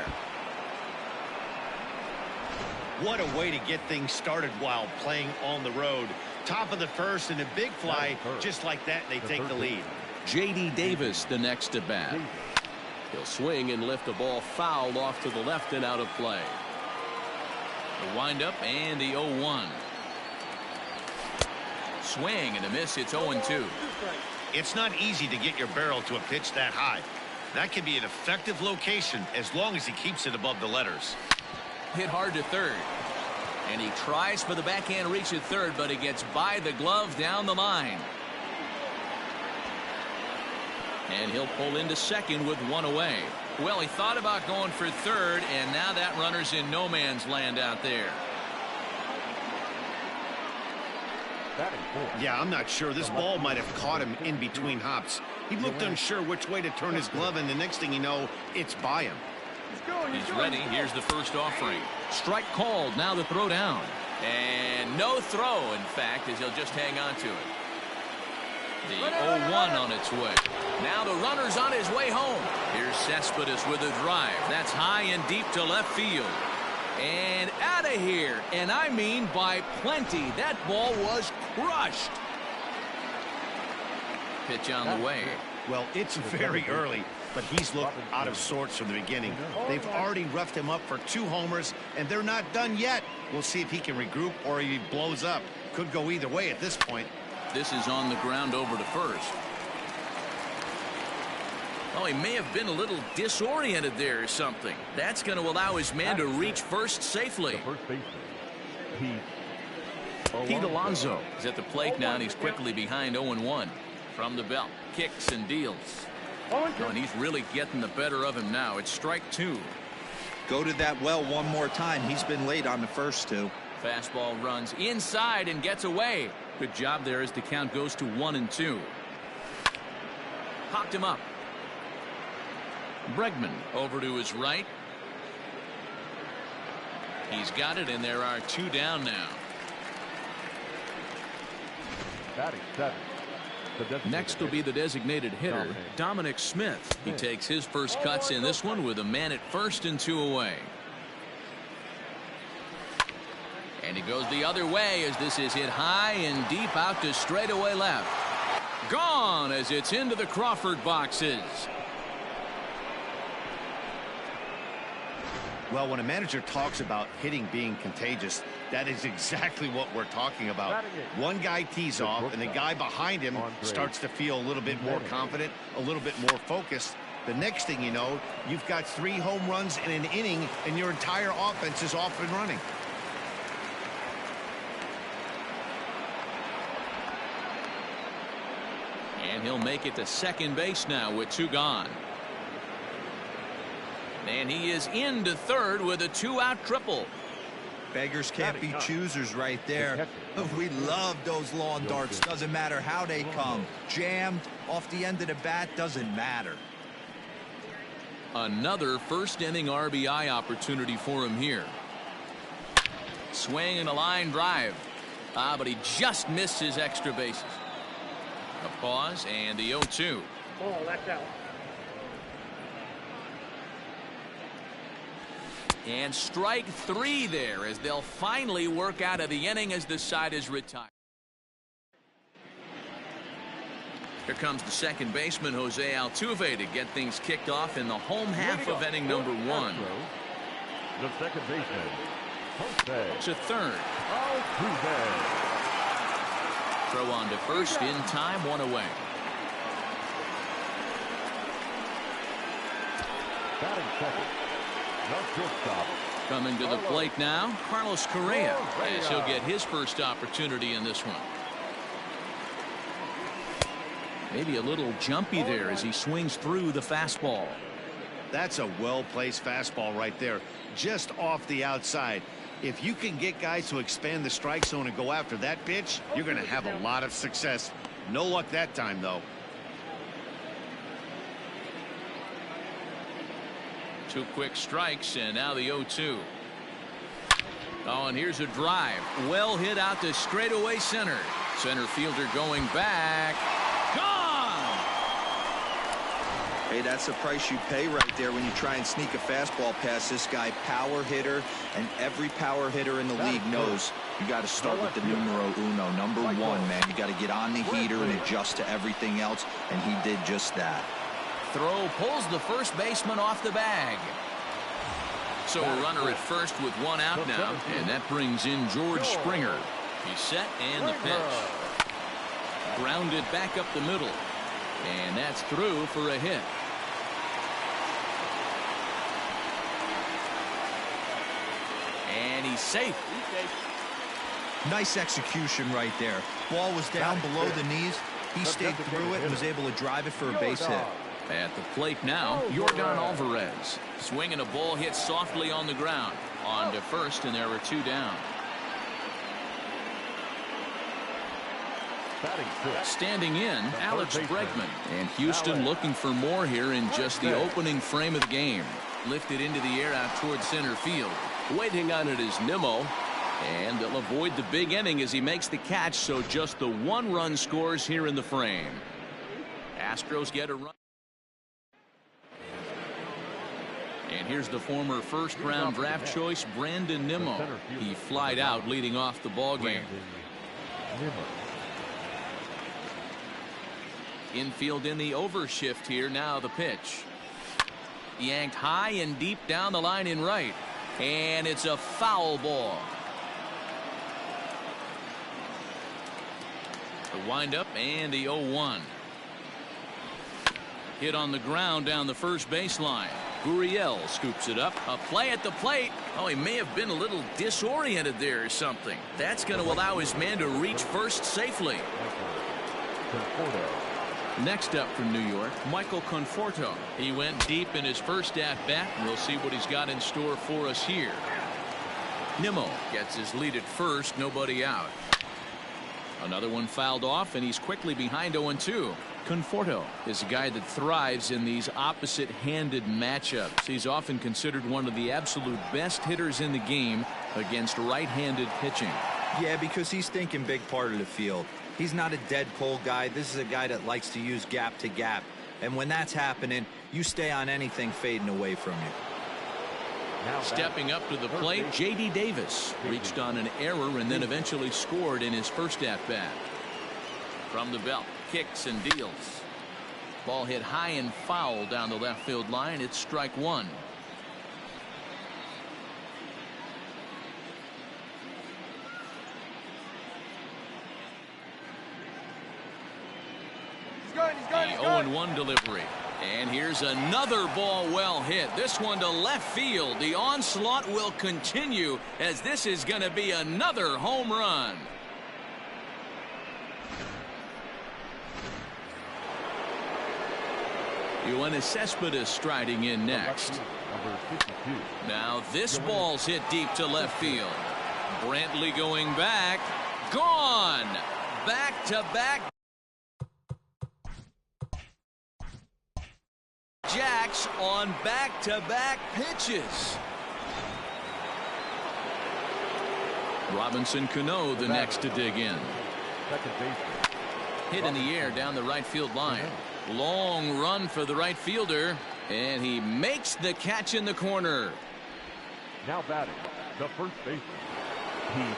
What a way to get things started while playing on the road. Top of the first and a big fly. Just like that, they take the lead. J.D. Davis the next at bat. He'll swing and lift the ball foul off to the left and out of play. The windup and the 0-1. Swing and a miss. It's 0-2. It's not easy to get your barrel to a pitch that high. That can be an effective location as long as he keeps it above the letters. Hit hard to third. And he tries for the backhand reach at third, but he gets by the glove down the line. And he'll pull into second with one away. Well, he thought about going for third, and now that runner's in no man's land out there. Yeah, I'm not sure. This ball might have caught him in between hops. He looked unsure which way to turn his glove, and the next thing you know, it's by him. He's ready. Here's the first offering. Strike called. Now the throw down. And no throw, in fact, as he'll just hang on to it. The 0-1 on its way. Now the runner's on his way home. Here's Cespedes with a drive. That's high and deep to left field. And out of here. And I mean by plenty. That ball was crushed. Pitch on the way. Well, it's very early, but he's looked out of sorts from the beginning. They've already roughed him up for 2 homers, and they're not done yet. We'll see if he can regroup or if he blows up. Could go either way at this point. This is on the ground over to first. Oh, he may have been a little disoriented there or something. That's going to allow his man to reach first safely. Pete Alonso is at the plate now, and he's quickly behind 0-1. From the belt, kicks and deals. Oh, and he's really getting the better of him now. It's strike 2. Go to that well one more time. He's been late on the first 2. Fastball runs inside and gets away. Good job there as the count goes to 1-2. Popped him up. Bregman over to his right. He's got it, and there are 2 down now. Batting 7. Next will be the designated hitter, Dominic Smith. He takes his first cuts in this one with a man at first and 2 away. And he goes the other way as this is hit high and deep out to straightaway left. Gone as it's into the Crawford boxes. Well, when a manager talks about hitting being contagious, that is exactly what we're talking about. One guy tees off, and the guy behind him starts to feel a little bit more confident, a little bit more focused. The next thing you know, you've got 3 home runs in an inning, and your entire offense is off and running. And he'll make it to second base now with 2 gone. And he is into third with a 2-out triple. Beggars can't be choosers right there. We love those lawn darts. Doesn't matter how they come. Jammed, off the end of the bat, doesn't matter. Another first inning RBI opportunity for him here. Swing and a line drive. But he just missed his extra bases. A pause and the 0-2. Oh, that's out. And strike 3 there as they'll finally work out of the inning as the side is retired. Here comes the second baseman, Jose Altuve, to get things kicked off in the home half of inning number 1. The second baseman, Jose. To third. Altuve. Throw on to first in time, 1 away. Batting second, the shortstop, Coming to the plate now, Carlos Correa, as he'll get his first opportunity in this one. Maybe a little jumpy there as he swings through the fastball. That's a well-placed fastball right there, just off the outside. If you can get guys to expand the strike zone and go after that pitch, you're going to have a lot of success. No luck that time, though. 2 quick strikes, and now the 0-2. Oh, and here's a drive. Well hit out to straightaway center. Center fielder going back. Gone! Hey, that's the price you pay right there when you try and sneak a fastball past this guy. Power hitter, and every power hitter in the league knows you got to start with the numero uno, number 1, man. You got to get on the heater and adjust to everything else, and he did just that. Throw pulls the first baseman off the bag. So a runner at first with 1 out now, and that brings in George Springer. He's set, and the pitch. Grounded back up the middle, and that's through for a hit. And he's safe. Nice execution right there. Ball was down below the knees. He stayed through it and was able to drive it for a base hit. At the plate now, Yordan Alvarez. Swinging a ball hit softly on the ground. On to first, and there are 2 down. Standing in, Alex Bregman. And Houston looking for more here in just the opening frame of the game. Lifted into the air out towards center field. Waiting on it is Nimmo. And they'll avoid the big inning as he makes the catch, so just the 1 run scores here in the frame. Astros get a run. And here's the former first-round draft choice, Brandon Nimmo. He flied out leading off the ball game. Infield in the overshift here. Now the pitch. Yanked high and deep down the line in right. And it's a foul ball. The windup and the 0-1. Hit on the ground down the first baseline. Gurriel scoops it up. A play at the plate. Oh, he may have been a little disoriented there or something. That's going to allow his man to reach first safely. Next up from New York, Michael Conforto. He went deep in his first at-bat. We'll see what he's got in store for us here. Nimmo gets his lead at first. Nobody out. Another one fouled off, and he's quickly behind 0-2. Conforto is a guy that thrives in these opposite-handed matchups. He's often considered one of the absolute best hitters in the game against right-handed pitching. Yeah, because he's thinking big part of the field. He's not a dead cold guy. This is a guy that likes to use gap to gap. And when that's happening, you stay on anything fading away from you. Stepping up to the plate, J.D. Davis reached on an error and then eventually scored in his first at-bat. From the belt, kicks and deals. Ball hit high and foul down the left field line. It's strike 1. He's good. The 0-1 delivery. And here's another ball well hit. This one to left field. The onslaught will continue as this is going to be another home run. Yoenis Cespedes striding in next. Now this ball's hit deep to left field. Brantley going back. Gone. Back-to-back. Jacks on back-to-back pitches. Robinson Cano the next to dig in. Hit in the air down the right field line. Long run for the right fielder, and he makes the catch in the corner. Now batting, the first baseman.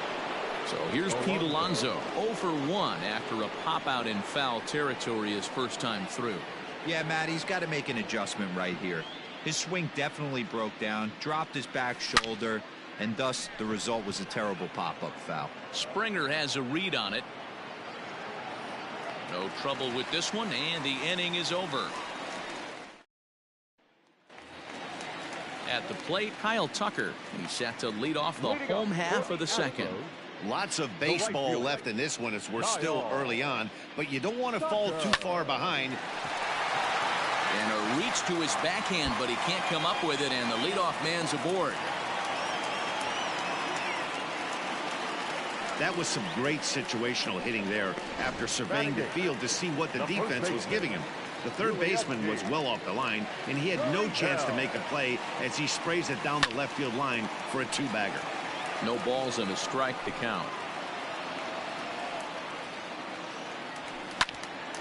So here's Pete Alonso, 0 for 1 after a pop out in foul territory his first time through. Yeah, Matt, he's got to make an adjustment right here. His swing definitely broke down, dropped his back shoulder, and thus the result was a terrible pop-up foul. Springer has a read on it. No trouble with this one, and the inning is over. At the plate, Kyle Tucker. He's set to lead off the home half of the second. Lots of baseball left in this one as we're still early on, but you don't want to fall too far behind. And a reach to his backhand, but he can't come up with it, and the leadoff man's aboard. That was some great situational hitting there after surveying the field to see what the defense was giving him. The third baseman was well off the line, and he had no chance to make a play as he sprays it down the left field line for a two-bagger. No balls and a strike to count.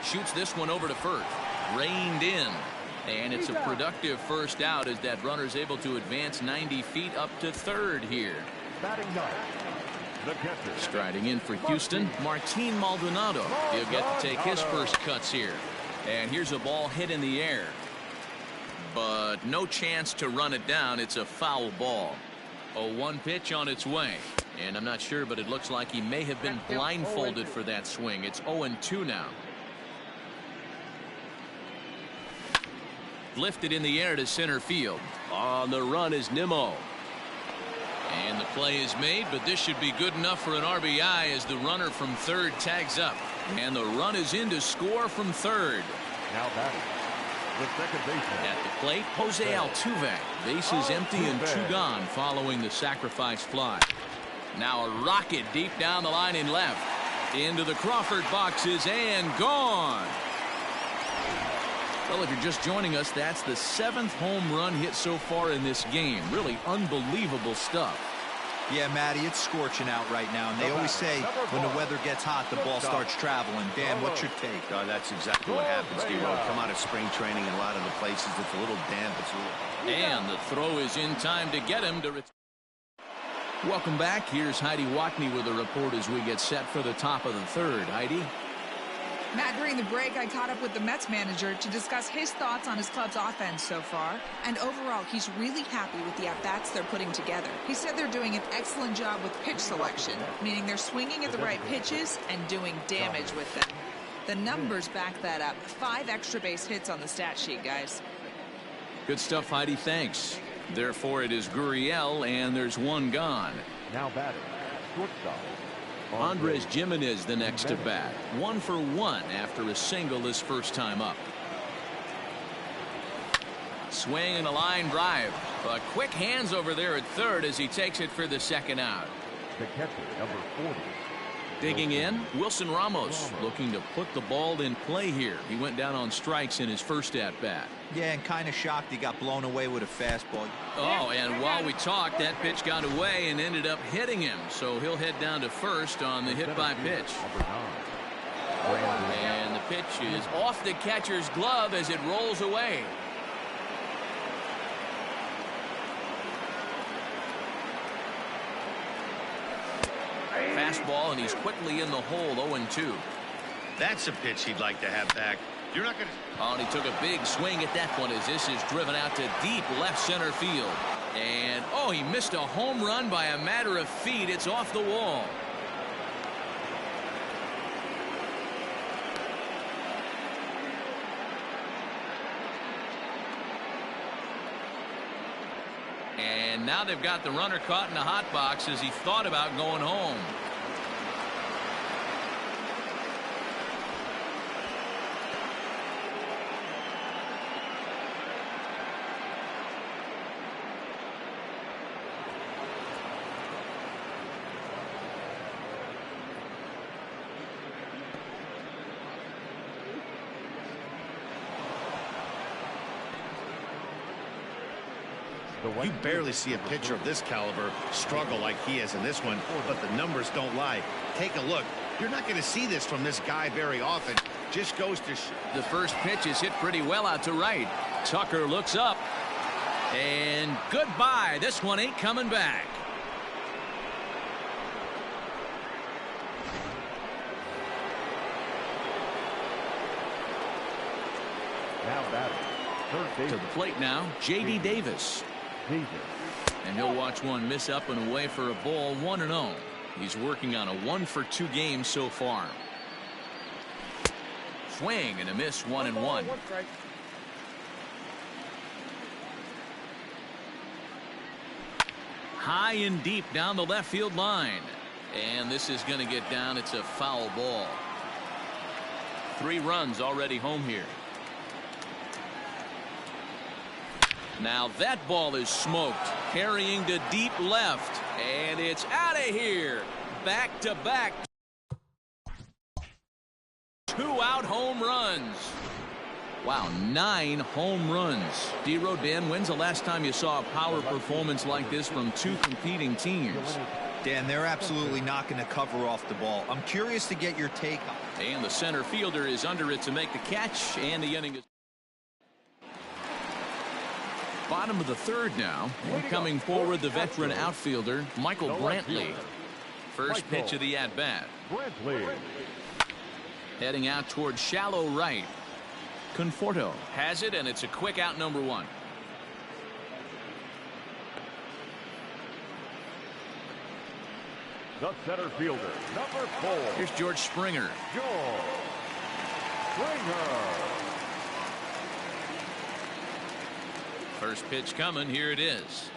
Shoots this one over to first. Reined in. And it's a productive first out as that runner's able to advance 90 feet up to third here. Striding in for Houston, Martin Maldonado. He'll get to take his first cuts here. And here's a ball hit in the air. But no chance to run it down. It's a foul ball. A 1 pitch on its way. And I'm not sure, but it looks like he may have been blindfolded for that swing. It's 0-2 now. Lifted in the air to center field. On the run is Nimmo. And the play is made, but this should be good enough for an RBI as the runner from third tags up. And the run is in to score from third. Now batting, the second baseman. At the plate, Jose Altuve. Bases empty and 2 gone following the sacrifice fly. Now a rocket deep down the line in left. Into the Crawford boxes and gone. Well, if you're just joining us, that's the 7th home run hit so far in this game. Really unbelievable stuff. Yeah, Matty, it's scorching out right now, and they always say when the weather gets hot, the ball starts traveling. Dan, what's your take? That's exactly what happens, D-Road. Come out of spring training in a lot of the places, it's a little damp. And the throw is in time to get him to return. Welcome back. Here's Heidi Watney with a report as we get set for the top of the third. Heidi? Matt, during the break, I caught up with the Mets manager to discuss his thoughts on his club's offense so far. And overall, he's really happy with the at-bats they're putting together. He said they're doing an excellent job with pitch selection, meaning they're swinging at the right pitches and doing damage with them. The numbers back that up. 5 extra base hits on the stat sheet, guys. Good stuff, Heidi. Thanks. Therefore, it is Gurriel, and there's 1 gone. Now batting, shortstop. Andres Gimenez the next to bat. 1 for 1 after a single his first time up. Swing and a line drive. But quick hands over there at third as he takes it for the second out. The catcher, number 40. Digging in, Wilson Ramos looking to put the ball in play here. He went down on strikes in his first at-bat. Yeah, and kind of shocked he got blown away with a fastball. Oh, and while we talked, that pitch got away and ended up hitting him. So he'll head down to first on the hit by pitch. And the pitch is off the catcher's glove as it rolls away. Fastball, and he's quickly in the hole. 0-2. That's a pitch he'd like to have back. You're not going to. Oh, and he took a big swing at that one as this is driven out to deep left center field. And, oh, he missed a home run by a matter of feet. It's off the wall. And now they've got the runner caught in the hot box as he thought about going home. You barely see a pitcher of this caliber struggle like he has in this one, but the numbers don't lie. Take a look. You're not going to see this from this guy very often. Just goes to the first pitch is hit pretty well out to right. Tucker looks up. And goodbye. This one ain't coming back. Now batting, third base. To the plate now, J.D. Davis. And he'll watch one miss up and away for a ball. 1-0. He's working on a 1-for-2 game so far. Swing and a miss. 1-1. high and deep down the left field line. And this is going to get down. It's a foul ball. 3 runs already home here. Now that ball is smoked, carrying to deep left, and it's out of here. Back to back 2-out home runs. Wow, 9 home runs. Dan, when's the last time you saw a power performance like this from 2 competing teams? Dan, they're absolutely not going to cover off the ball. I'm curious to get your take. And the center fielder is under it to make the catch, and the inning is bottom of the 3rd now. And coming forward, the veteran outfielder, Michael Brantley. First pitch of the at-bat. Heading out towards shallow right. Conforto has it, and it's a quick out, number 1. The center fielder, number 4. Here's George Springer. George Springer. First pitch coming. Here it is.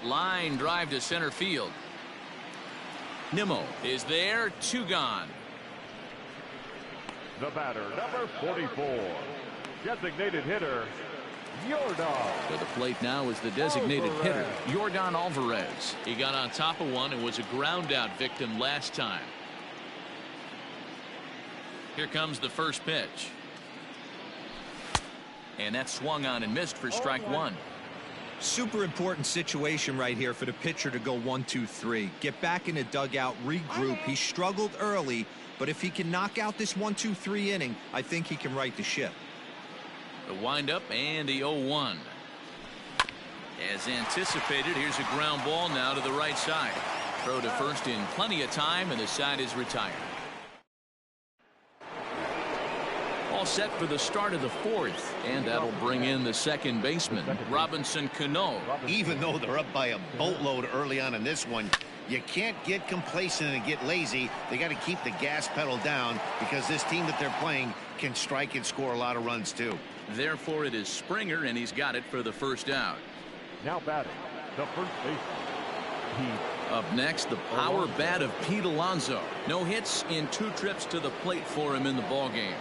Line drive to center field. Nimmo is there. 2 gone. The batter, number 44. Designated hitter, Yordan. To the plate now is the designated hitter, Yordan Alvarez. He got on top of one and was a ground out victim last time. Here comes the first pitch. And that swung on and missed for strike 1. Super important situation right here for the pitcher to go 1-2-3. Get back in the dugout, regroup. He struggled early, but if he can knock out this 1-2-3 inning, I think he can right the ship. The windup and the 0-1. As anticipated, here's a ground ball now to the right side. Throw to first in plenty of time, and the side is retired. All set for the start of the 4th, and that'll bring in the second baseman, Robinson Cano. Even though they're up by a boatload early on in this one, you can't get complacent and get lazy. They got to keep the gas pedal down because this team that they're playing can strike and score a lot of runs too. Therefore, it is Springer, and he's got it for the first out. Now batting, the first baseman. Up next, the power bat of Pete Alonso. No hits in 2 trips to the plate for him in the ballgame.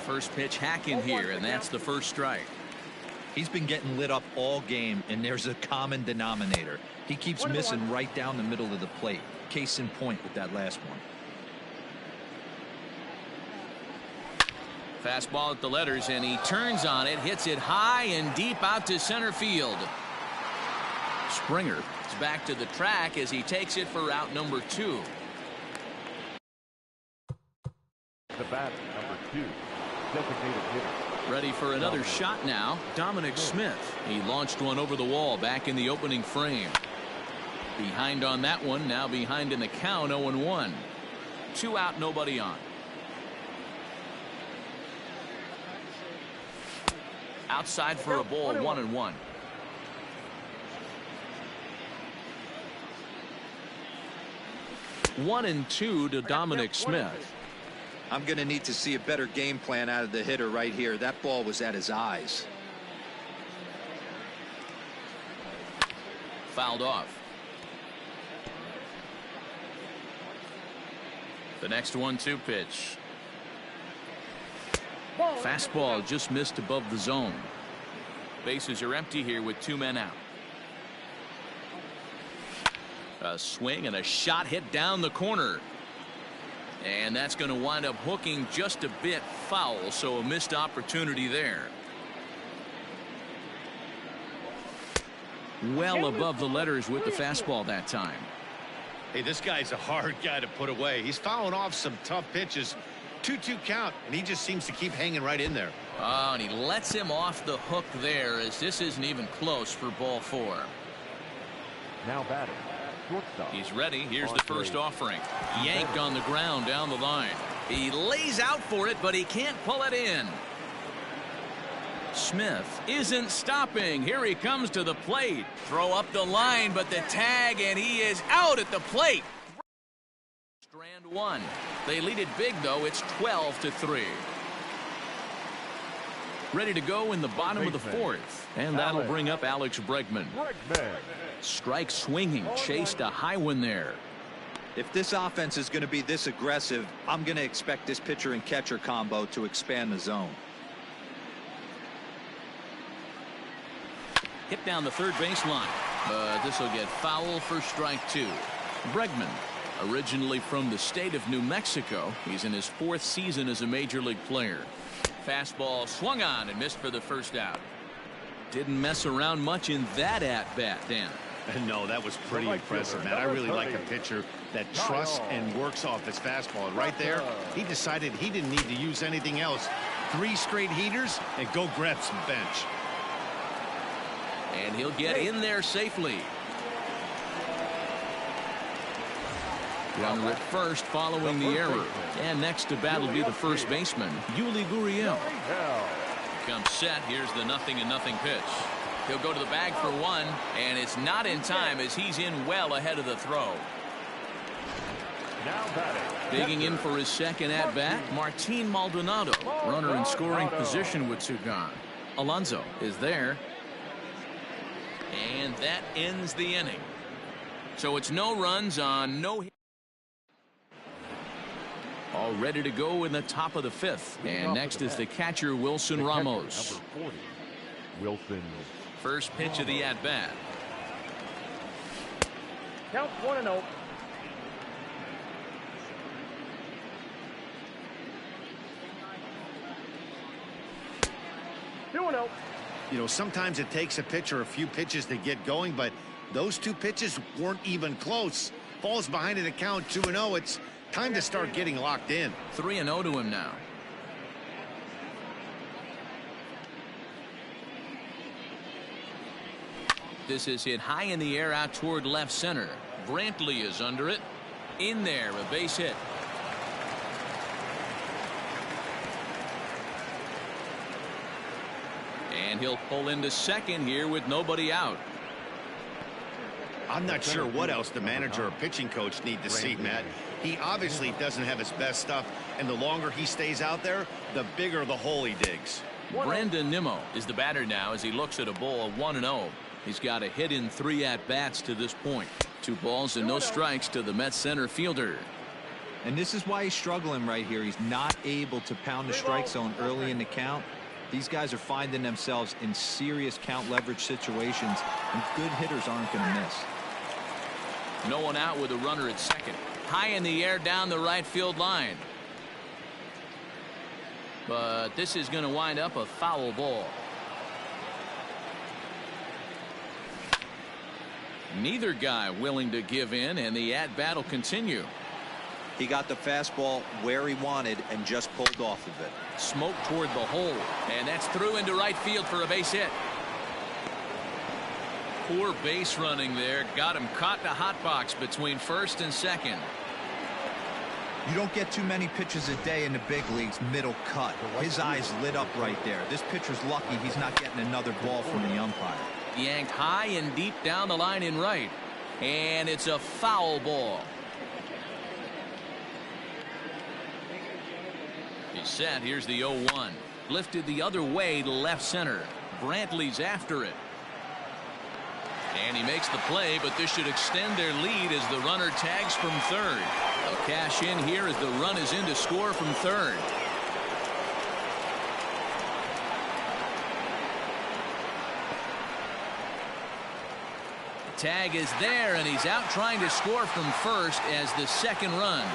First pitch hacking here, and that's the first strike. He's been getting lit up all game, and there's a common denominator. He keeps missing right down the middle of the plate. Case in point with that last one. Fastball at the letters, and he turns on it, hits it high and deep out to center field. Springer is back to the track as he takes it for out number 2. The batter, number 2. Designated hitter. Ready for another shot now. Dominic Smith. He launched one over the wall back in the opening frame. Behind on that one. Now behind in the count. 0-1. 2 out, nobody on. Outside for a ball. 1-1. One and 2 to Dominic Smith. I'm going to need to see a better game plan out of the hitter right here. That ball was at his eyes. Fouled off. The next 1-2 pitch. Fastball just missed above the zone. Bases are empty here with 2 men out. A swing and a shot hit down the corner. And that's going to wind up hooking just a bit foul, so a missed opportunity there. Well above the letters with the fastball that time. Hey, this guy's a hard guy to put away. He's fouling off some tough pitches. 2-2 count, and he just seems to keep hanging right in there. Oh, and he lets him off the hook there, as this isn't even close for ball 4. Now batting. Shortstop. He's ready. Here's the first offering. Yanked on the ground down the line. He lays out for it, but he can't pull it in. Smith isn't stopping. Here he comes to the plate. Throw up the line, but the tag, and he is out at the plate. Strand 1. They lead it big, though. It's 12-3. Ready to go in the bottom of the fourth. And that'll bring up Alex Bregman. Strike swinging. Chased a high one there. If this offense is going to be this aggressive, I'm going to expect this pitcher and catcher combo to expand the zone. Hit down the third baseline. But this will get foul for strike two. Bregman, originally from the state of New Mexico, he's in his fourth season as a major league player. Fastball swung on and missed for the first out. Didn't mess around much in that at bat, Dan. No, that was pretty impressive, man. I really like a pitcher that trusts and works off his fastball. And right there, he decided he didn't need to use anything else. 3 straight heaters and go grab some bench. And he'll get in there safely. Runner at first following the error. And next to bat will be the first baseman, Yuli Gurriel. Comes set. Here's the 0-0 pitch. He'll go to the bag for one, and it's not in time as he's in well ahead of the throw. Digging in for his second at bat, Martin Maldonado. Runner in scoring position with 2 gone. Alonso is there. And that ends the inning. So it's no runs on no hits. All ready to go in the top of the 5th. And next is the catcher, Wilson Ramos. Wilson. First pitch of the at-bat. Count 1-0. You know, sometimes it takes a pitcher a few pitches to get going, but those 2 pitches weren't even close. Falls behind in the count 2-0. It's time to start getting locked in. 3-0 to him now. This is hit high in the air out toward left center. Brantley is under it. In there, a base hit. And he'll pull into second here with nobody out. I'm not sure what else the manager or pitching coach need to see, Matt. He obviously doesn't have his best stuff, and the longer he stays out there, the bigger the hole he digs. Brandon Nimmo is the batter now as he looks at a ball of 1-0. He's got a hit in 3 at-bats to this point. 2 balls and no strikes to the Mets center fielder. And this is why he's struggling right here. He's not able to pound the strike zone early in the count. These guys are finding themselves in serious count leverage situations, and good hitters aren't going to miss. No one out with a runner at second. High in the air down the right field line. But this is going to wind up a foul ball. Neither guy willing to give in, and the at-bat will continue. He got the fastball where he wanted and just pulled off of it. Smoke toward the hole, and that's through into right field for a base hit. Poor base running there. Got him caught in a hot box between first and second. You don't get too many pitches a day in the big leagues middle cut. His eyes lit up right there. This pitcher's lucky he's not getting another ball from the umpire. Yanked high and deep down the line in right. And it's a foul ball. He's set. Here's the 0-1. Lifted the other way to left center. Brantley's after it. And he makes the play, but this should extend their lead as the runner tags from third. They'll cash in here as the run is in to score from third. The tag is there, and he's out trying to score from first as the second run.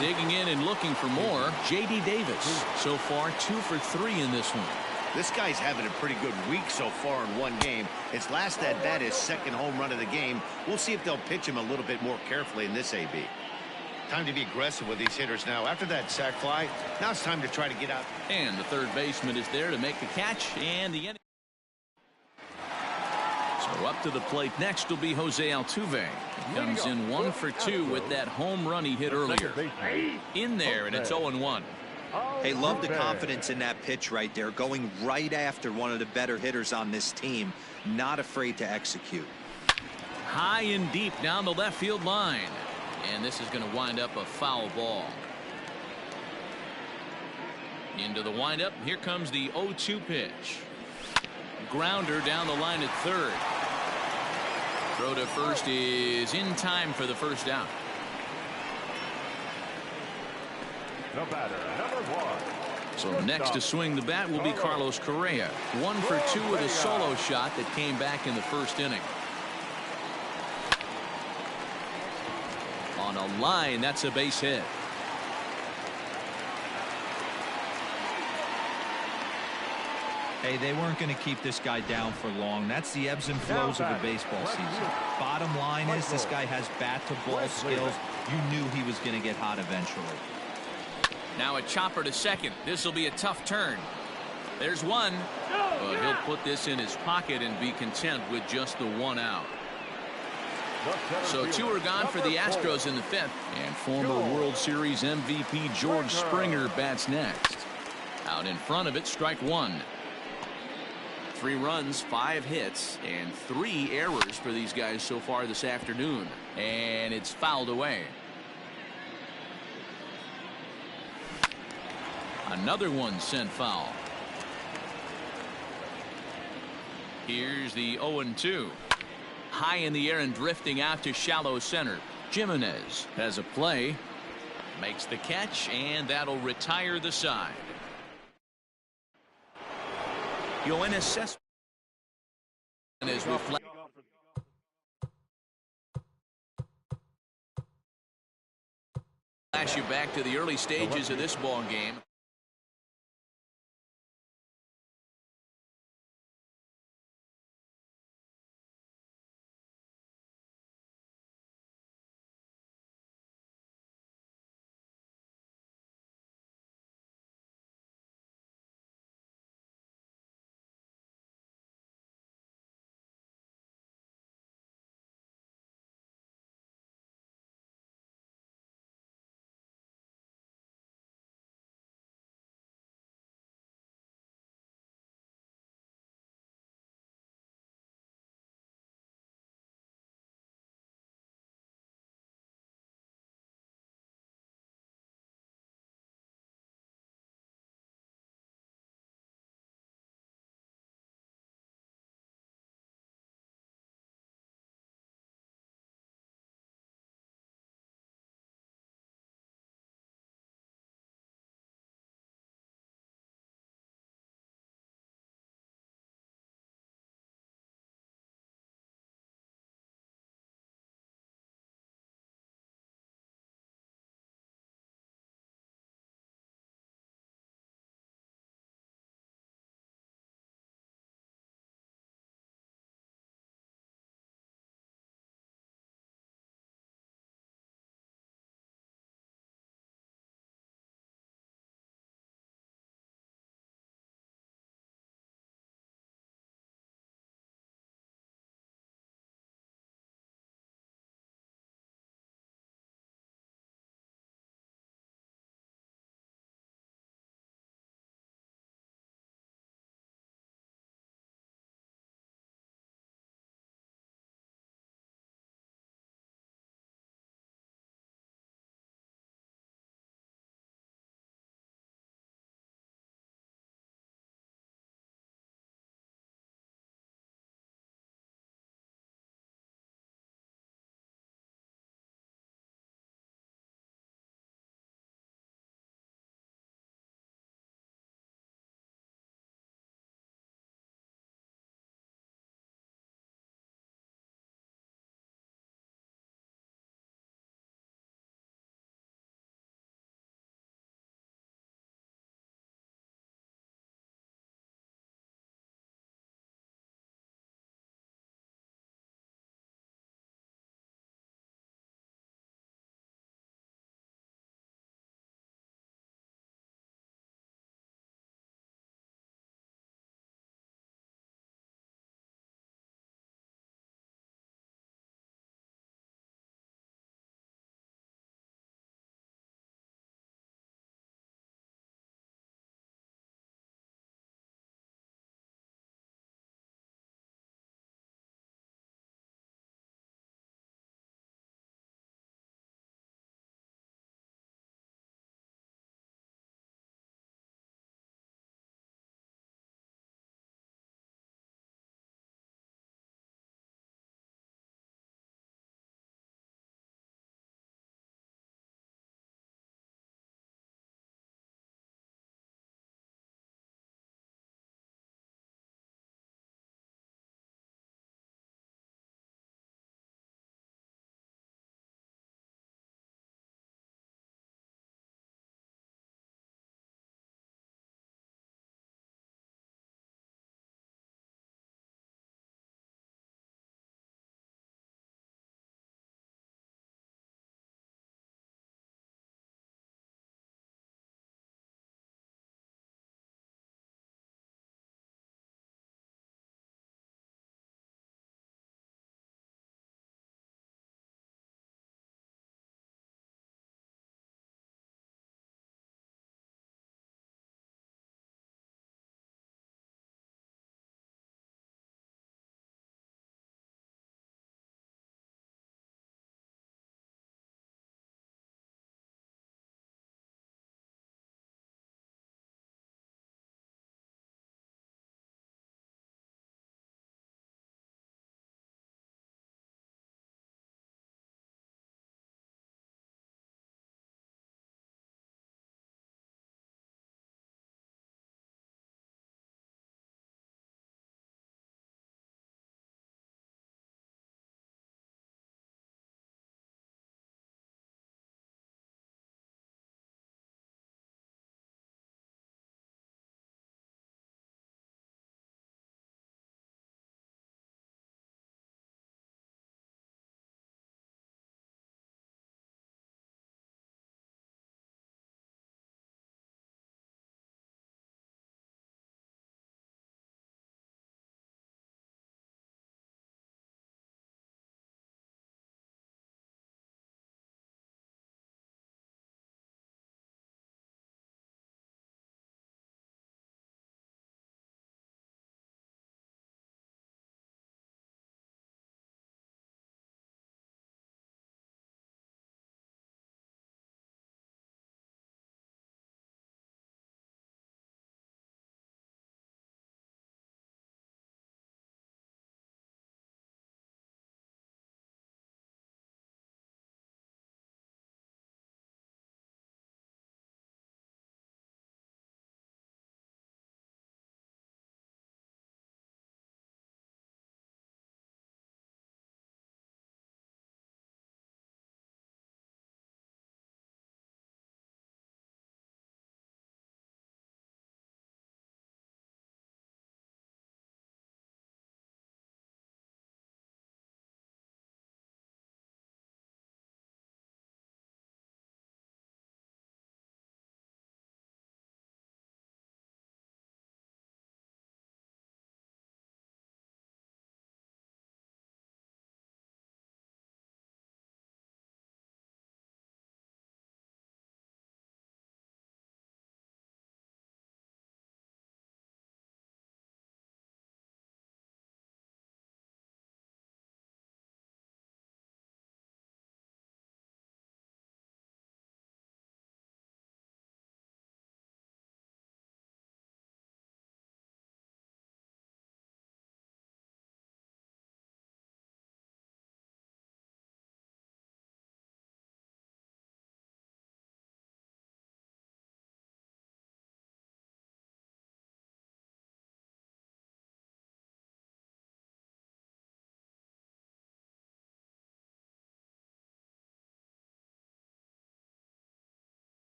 Digging in and looking for more, J.D. Davis. So far 2 for 3 in this one. This guy's having a pretty good week so far in one game. His last at bat is second home run of the game. We'll see if they'll pitch him a little bit more carefully in this AB. Time to be aggressive with these hitters now. After that sac fly, now it's time to try to get out. And the third baseman is there to make the catch, and the inning. So up to the plate next will be Jose Altuve. He comes in 1 for 2 with that home run he hit earlier. In there, and it's 0-1. Hey, love the confidence in that pitch right there, going right after one of the better hitters on this team, not afraid to execute. High and deep down the left field line, and this is going to wind up a foul ball. Into the windup. Here comes the 0-2 pitch. Grounder down the line at third. Throw to first is in time for the first out. The batter, number 1. So next to swing the bat will be Carlos Correa. 1 for 2 with a solo shot that came back in the first inning. On a line, that's a base hit. Hey, they weren't going to keep this guy down for long. That's the ebbs and flows of a baseball season. Bottom line is this guy has bat-to-ball skills. You knew he was going to get hot eventually. Now a chopper to second. This will be a tough turn. There's one, but he'll put this in his pocket and be content with just the 1 out. So 2 are gone for the Astros in the 5th, and former World Series MVP George Springer bats next. Out in front of it, strike 1. 3 runs, 5 hits, and 3 errors for these guys so far this afternoon, and it's fouled away. Another one sent foul. Here's the 0-2. High in the air and drifting out to shallow center. Jimenez has a play. Makes the catch, and that'll retire the side. Yoenis Cespedes with flash you back to the early stages of this ball game.